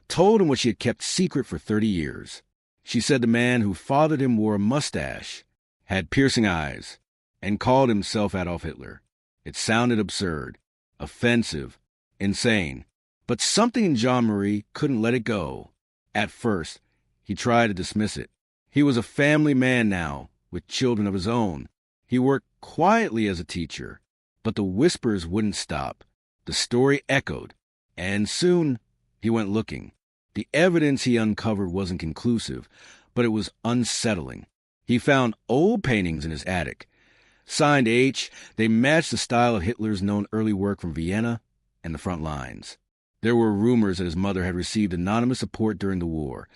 told him what she had kept secret for 30 years. She said the man who fathered him wore a mustache, had piercing eyes, and called himself Adolf Hitler. It sounded absurd, offensive, insane. But something in Jean-Marie couldn't let it go. At first, he tried to dismiss it. He was a family man now, with children of his own. He worked quietly as a teacher, but the whispers wouldn't stop. The story echoed, and soon he went looking. The evidence he uncovered wasn't conclusive, but it was unsettling. He found old paintings in his attic. Signed H, they matched the style of Hitler's known early work from Vienna and the front lines. There were rumors that his mother had received anonymous support during the war,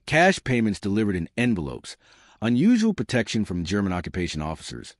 cash payments delivered in envelopes, unusual protection from German occupation officers,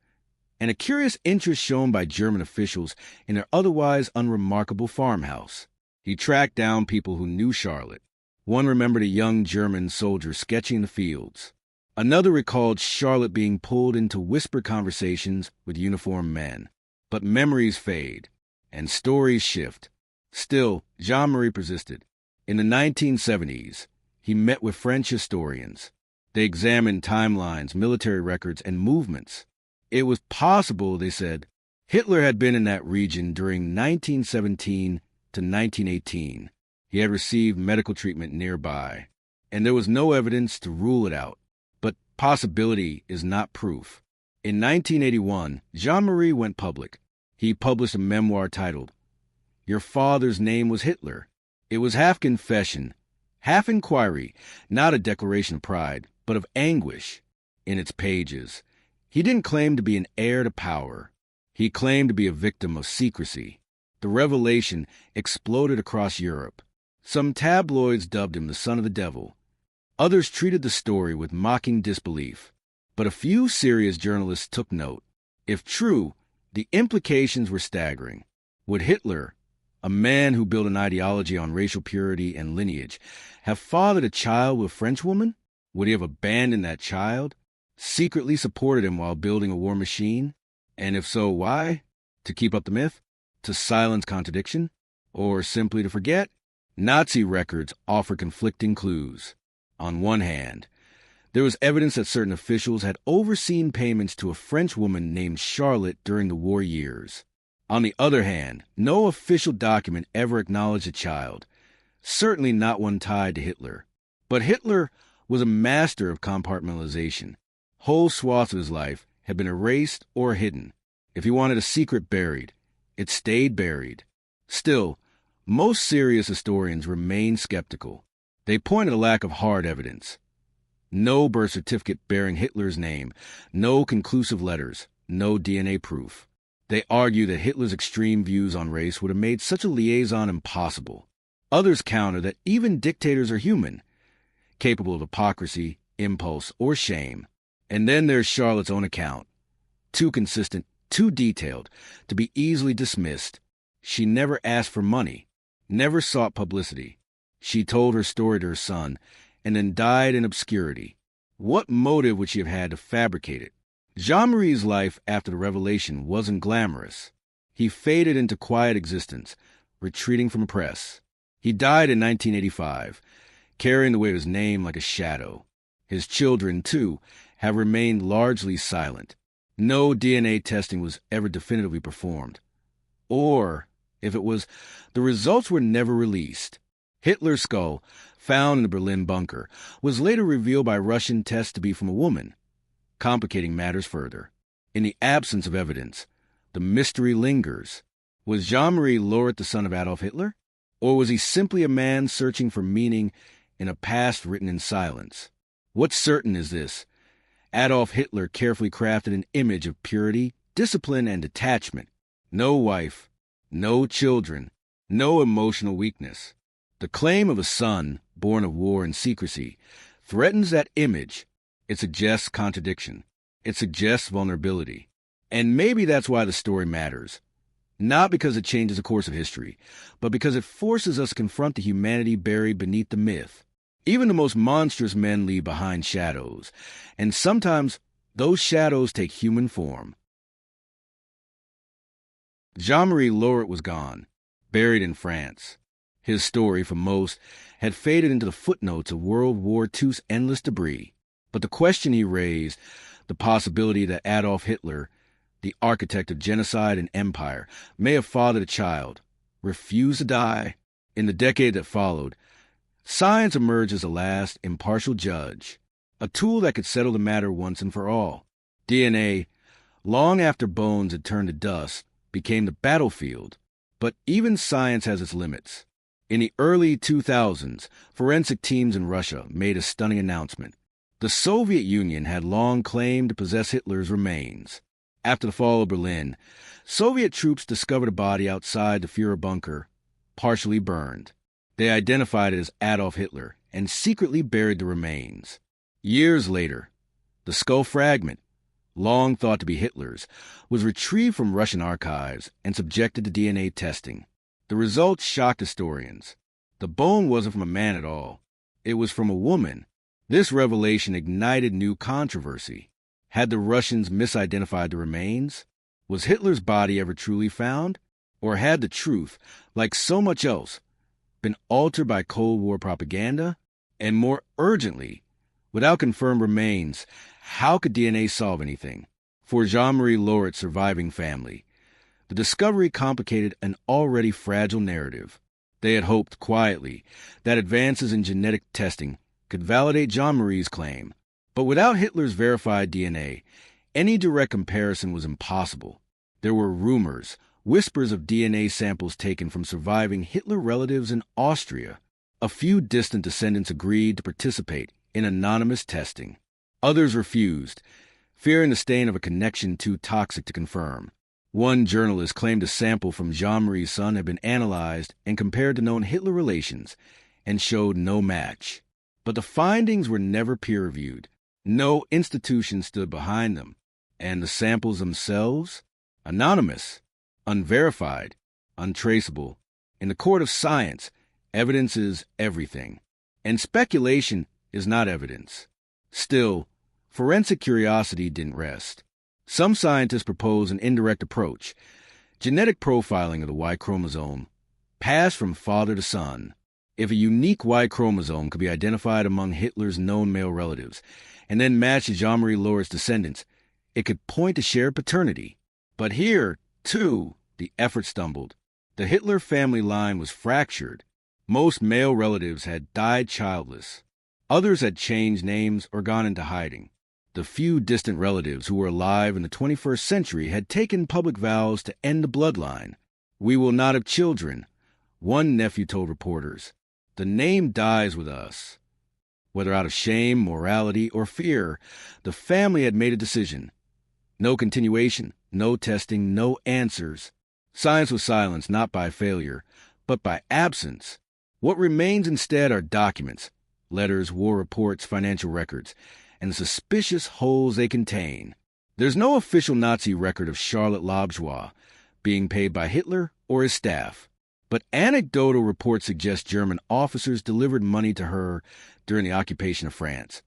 and a curious interest shown by German officials in their otherwise unremarkable farmhouse. He tracked down people who knew Charlotte. One remembered a young German soldier sketching the fields. Another recalled Charlotte being pulled into whispered conversations with uniformed men. But memories fade, and stories shift. Still, Jean-Marie persisted. In the 1970s, he met with French historians. They examined timelines, military records, and movements. It was possible, they said, Hitler had been in that region during 1917 to 1918. He had received medical treatment nearby, and there was no evidence to rule it out. But possibility is not proof. In 1981, Jean-Marie went public. He published a memoir titled, "Your Father's Name Was Hitler." It was half confession, half inquiry, not a declaration of pride, but of anguish in its pages. He didn't claim to be an heir to power. He claimed to be a victim of secrecy. The revelation exploded across Europe. Some tabloids dubbed him the son of the devil. Others treated the story with mocking disbelief. But a few serious journalists took note. If true, the implications were staggering. Would Hitler, a man who built an ideology on racial purity and lineage, have fathered a child with a Frenchwoman? Would he have abandoned that child? Secretly supported him while building a war machine? And if so, why? To keep up the myth? To silence contradiction? Or simply to forget? Nazi records offer conflicting clues. On one hand, there was evidence that certain officials had overseen payments to a French woman named Charlotte during the war years. On the other hand, no official document ever acknowledged a child, certainly not one tied to Hitler. But Hitler was a master of compartmentalization. Whole swaths of his life had been erased or hidden. If he wanted a secret buried, it stayed buried. Still, most serious historians remained skeptical. They pointed to a lack of hard evidence. No birth certificate bearing Hitler's name, no conclusive letters, no DNA proof. They argue that Hitler's extreme views on race would have made such a liaison impossible. Others counter that even dictators are human, capable of hypocrisy, impulse, or shame. And then there's Charlotte's own account. Too consistent, too detailed, to be easily dismissed. She never asked for money, never sought publicity. She told her story to her son, and then died in obscurity. What motive would she have had to fabricate it? Jean-Marie's life after the revelation wasn't glamorous. He faded into quiet existence, retreating from press. He died in 1985, carrying the weight of his name like a shadow. His children, too, have remained largely silent. No DNA testing was ever definitively performed. Or, if it was, the results were never released. Hitler's skull, found in the Berlin bunker, was later revealed by Russian tests to be from a woman, complicating matters further. In the absence of evidence, the mystery lingers. Was Jean-Marie Lauret the son of Adolf Hitler? Or was he simply a man searching for meaning in a past written in silence? What's certain is this: Adolf Hitler carefully crafted an image of purity, discipline, and detachment. No wife, no children, no emotional weakness. The claim of a son, born of war and secrecy, threatens that image. It suggests contradiction. It suggests vulnerability. And maybe that's why the story matters. Not because it changes the course of history, but because it forces us to confront the humanity buried beneath the myth. Even the most monstrous men leave behind shadows, and sometimes those shadows take human form. Jean-Marie Lauret was gone, buried in France. His story, for most, had faded into the footnotes of World War II's endless debris. But the question he raised, the possibility that Adolf Hitler, the architect of genocide and empire, may have fathered a child, refused to die. In the decade that followed, science emerged as a last, impartial judge, a tool that could settle the matter once and for all. DNA, long after bones had turned to dust, became the battlefield. But even science has its limits. In the early 2000s, forensic teams in Russia made a stunning announcement. The Soviet Union had long claimed to possess Hitler's remains. After the fall of Berlin, Soviet troops discovered a body outside the Führer bunker, partially burned. They identified it as Adolf Hitler and secretly buried the remains. Years later, the skull fragment, long thought to be Hitler's, was retrieved from Russian archives and subjected to DNA testing. The results shocked historians. The bone wasn't from a man at all. It was from a woman. This revelation ignited new controversy. Had the Russians misidentified the remains? Was Hitler's body ever truly found? Or had the truth, like so much else, been altered by Cold War propaganda? And more urgently, without confirmed remains, how could DNA solve anything? For Jean-Marie Lauret's surviving family, the discovery complicated an already fragile narrative. They had hoped quietly that advances in genetic testing could validate Jean-Marie's claim. But without Hitler's verified DNA, any direct comparison was impossible. There were rumors, whispers of DNA samples taken from surviving Hitler relatives in Austria. A few distant descendants agreed to participate in anonymous testing. Others refused, fearing the stain of a connection too toxic to confirm. One journalist claimed a sample from Jean-Marie's son had been analyzed and compared to known Hitler relations and showed no match. But the findings were never peer-reviewed. No institution stood behind them. And the samples themselves? Anonymous, unverified, untraceable. In the court of science, evidence is everything. And speculation is not evidence. Still, forensic curiosity didn't rest. Some scientists propose an indirect approach, genetic profiling of the Y chromosome, passed from father to son. If a unique Y chromosome could be identified among Hitler's known male relatives, and then matched to Jean-Marie Lauret's descendants, it could point to shared paternity. But here, too, the effort stumbled. The Hitler family line was fractured. Most male relatives had died childless. Others had changed names or gone into hiding. The few distant relatives who were alive in the 21st century had taken public vows to end the bloodline. "We will not have children," one nephew told reporters. "The name dies with us." Whether out of shame, morality, or fear, the family had made a decision. No continuation, no testing, no answers. Science was silenced not by failure, but by absence. What remains instead are documents, letters, war reports, financial records, and the suspicious holes they contain. There's no official Nazi record of Charlotte Lobjoie being paid by Hitler or his staff, but anecdotal reports suggest German officers delivered money to her during the occupation of France.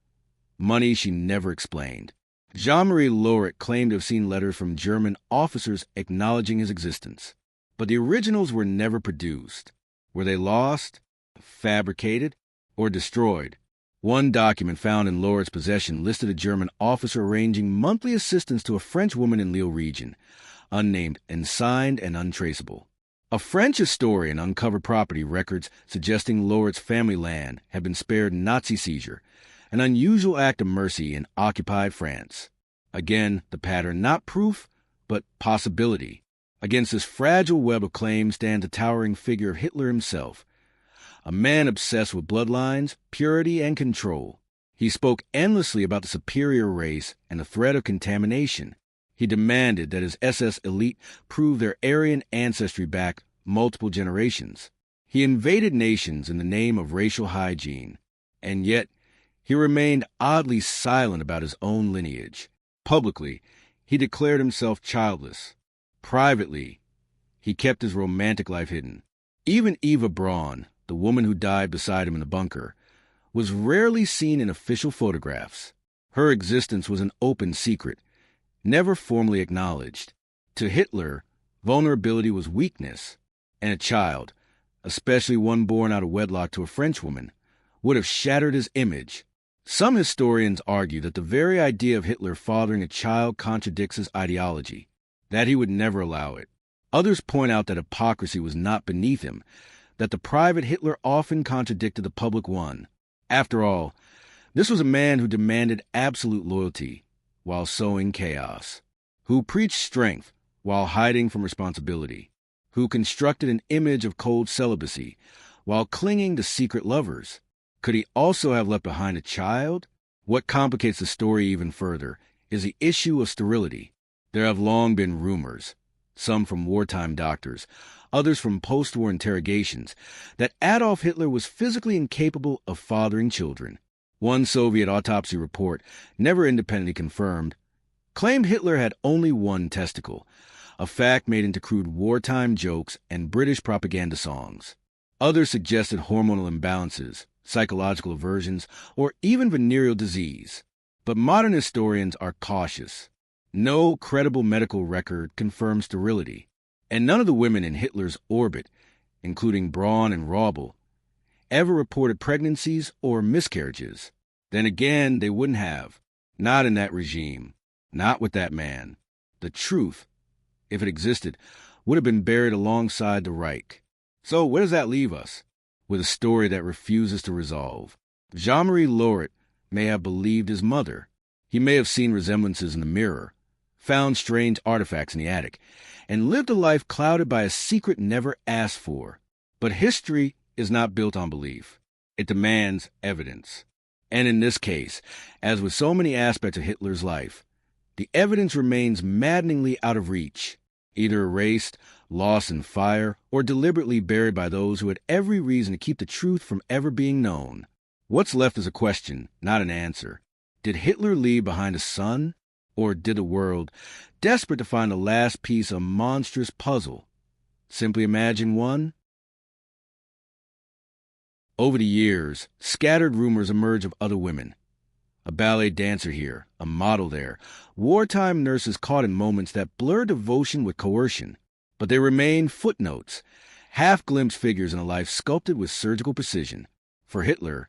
Money she never explained. Jean-Marie Loret claimed to have seen letters from German officers acknowledging his existence, but the originals were never produced. Were they lost, fabricated, or destroyed? One document found in Loret's possession listed a German officer arranging monthly assistance to a French woman in Lille region, unnamed and signed and untraceable. A French historian uncovered property records suggesting Loret's family land had been spared Nazi seizure, an unusual act of mercy in occupied France. Again, the pattern not proof, but possibility. Against this fragile web of claims stands the towering figure of Hitler himself, a man obsessed with bloodlines, purity, and control. He spoke endlessly about the superior race and the threat of contamination. He demanded that his SS elite prove their Aryan ancestry back multiple generations. He invaded nations in the name of racial hygiene, and yet he remained oddly silent about his own lineage. Publicly, he declared himself childless. Privately, he kept his romantic life hidden. Even Eva Braun, the woman who died beside him in the bunker, was rarely seen in official photographs. Her existence was an open secret, never formally acknowledged. To Hitler, vulnerability was weakness, and a child, especially one born out of wedlock to a Frenchwoman, would have shattered his image. Some historians argue that the very idea of Hitler fathering a child contradicts his ideology, that he would never allow it. Others point out that hypocrisy was not beneath him, that the private Hitler often contradicted the public one. After all, this was a man who demanded absolute loyalty while sowing chaos, who preached strength while hiding from responsibility, who constructed an image of cold celibacy while clinging to secret lovers. Could he also have left behind a child? What complicates the story even further is the issue of sterility. There have long been rumors, some from wartime doctors, others from post-war interrogations, that Adolf Hitler was physically incapable of fathering children. One Soviet autopsy report, never independently confirmed, claimed Hitler had only one testicle, a fact made into crude wartime jokes and British propaganda songs. Others suggested hormonal imbalances, psychological aversions, or even venereal disease. But modern historians are cautious. No credible medical record confirms sterility, and none of the women in Hitler's orbit, including Braun and Raubel, ever reported pregnancies or miscarriages. Then again, they wouldn't have. Not in that regime. Not with that man. The truth, if it existed, would have been buried alongside the Reich. So where does that leave us? With a story that refuses to resolve. Jean-Marie Loret may have believed his mother. He may have seen resemblances in the mirror, found strange artifacts in the attic, and lived a life clouded by a secret never asked for. But history is not built on belief. It demands evidence. And in this case, as with so many aspects of Hitler's life, the evidence remains maddeningly out of reach, either erased, lost in fire, or deliberately buried by those who had every reason to keep the truth from ever being known. What's left is a question, not an answer. Did Hitler leave behind a son? Or did the world, desperate to find the last piece of a monstrous puzzle, simply imagine one? Over the years, scattered rumors emerge of other women. A ballet dancer here, a model there, wartime nurses caught in moments that blur devotion with coercion. But they remain footnotes, half-glimpsed figures in a life sculpted with surgical precision. For Hitler,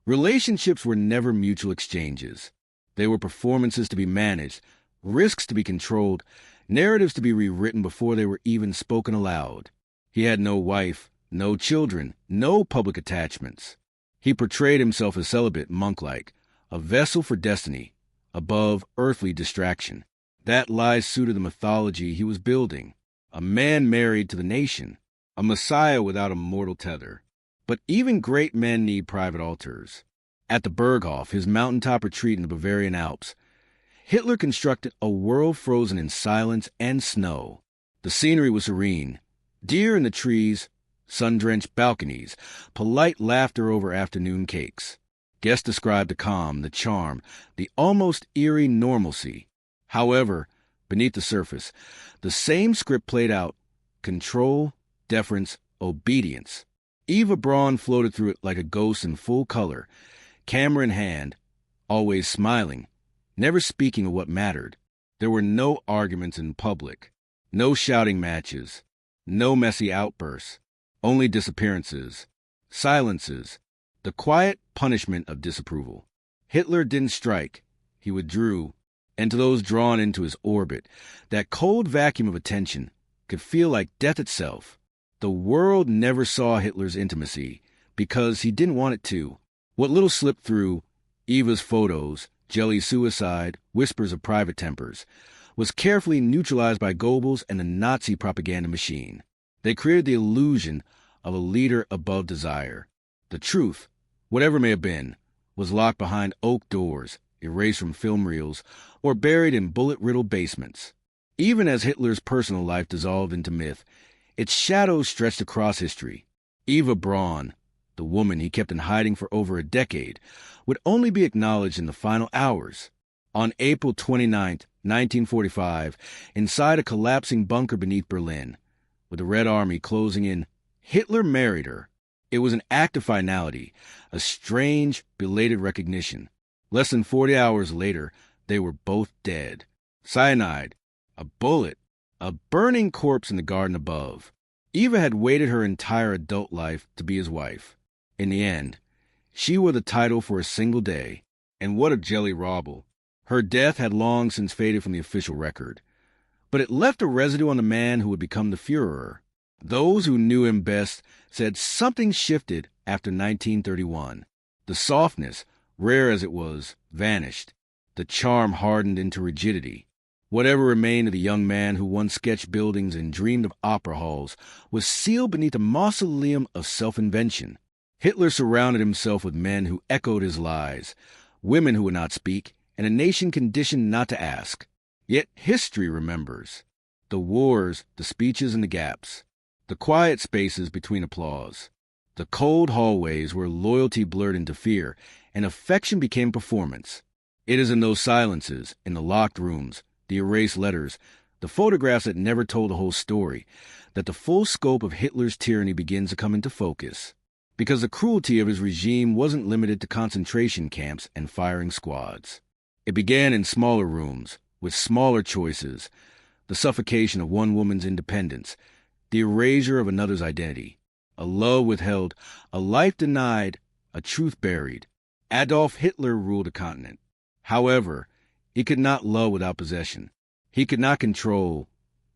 relationships were never mutual exchanges. They were performances to be managed, risks to be controlled, narratives to be rewritten before they were even spoken aloud. He had no wife, no children, no public attachments. He portrayed himself as celibate, monk-like, a vessel for destiny, above earthly distraction. That lie suited the mythology he was building. A man married to the nation, a messiah without a mortal tether. But even great men need private altars. At the Berghof, his mountaintop retreat in the Bavarian Alps, Hitler constructed a world frozen in silence and snow. The scenery was serene. Deer in the trees, sun-drenched balconies, polite laughter over afternoon cakes. Guests described the calm, the charm, the almost eerie normalcy. However, beneath the surface, the same script played out: control, deference, obedience. Eva Braun floated through it like a ghost in full color, camera in hand, always smiling, never speaking of what mattered. There were no arguments in public, no shouting matches, no messy outbursts, only disappearances, silences, the quiet punishment of disapproval. Hitler didn't strike, he withdrew, and to those drawn into his orbit, that cold vacuum of attention could feel like death itself. The world never saw Hitler's intimacy because he didn't want it to. What little slipped through, Eva's photos, Jelly's suicide, whispers of private tempers, was carefully neutralized by Goebbels and the Nazi propaganda machine. They created the illusion of a leader above desire. The truth, whatever may have been, was locked behind oak doors, erased from film reels, or buried in bullet-riddled basements. Even as Hitler's personal life dissolved into myth, its shadows stretched across history. Eva Braun, the woman he kept in hiding for over a decade, would only be acknowledged in the final hours. On April 29, 1945, inside a collapsing bunker beneath Berlin, with the Red Army closing in, Hitler married her. It was an act of finality, a strange, belated recognition. Less than 40 hours later, they were both dead. Cyanide, a bullet, a burning corpse in the garden above. Eva had waited her entire adult life to be his wife. In the end, she wore the title for a single day. And what of Jelly Robbel? Her death had long since faded from the official record. But it left a residue on the man who would become the Führer. Those who knew him best said something shifted after 1931. The softness, rare as it was, vanished. The charm hardened into rigidity. Whatever remained of the young man who once sketched buildings and dreamed of opera halls was sealed beneath a mausoleum of self-invention. Hitler surrounded himself with men who echoed his lies, women who would not speak, and a nation conditioned not to ask. Yet history remembers. The wars, the speeches and the gaps. The quiet spaces between applause. The cold hallways where loyalty blurred into fear and affection became performance. It is in those silences, in the locked rooms, the erased letters, the photographs that never told the whole story, that the full scope of Hitler's tyranny begins to come into focus. Because the cruelty of his regime wasn't limited to concentration camps and firing squads. It began in smaller rooms, with smaller choices, the suffocation of one woman's independence, the erasure of another's identity, a love withheld, a life denied, a truth buried. Adolf Hitler ruled a continent. However, he could not love without possession. He could not control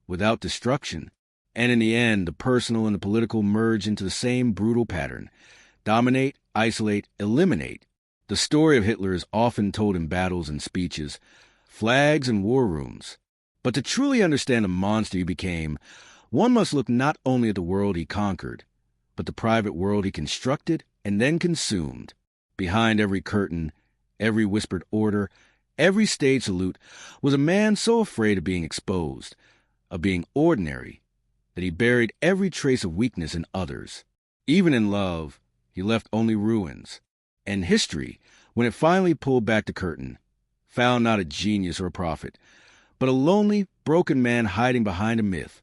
without destruction. And in the end, the personal and the political merged into the same brutal pattern. Dominate, isolate, eliminate. The story of Hitler is often told in battles and speeches, flags and war rooms. But to truly understand the monster he became, one must look not only at the world he conquered, but the private world he constructed and then consumed. Behind every curtain, every whispered order, every stage salute was a man so afraid of being exposed, of being ordinary, that he buried every trace of weakness in others. Even in love, he left only ruins. And history, when it finally pulled back the curtain, found not a genius or a prophet, but a lonely, broken man hiding behind a myth.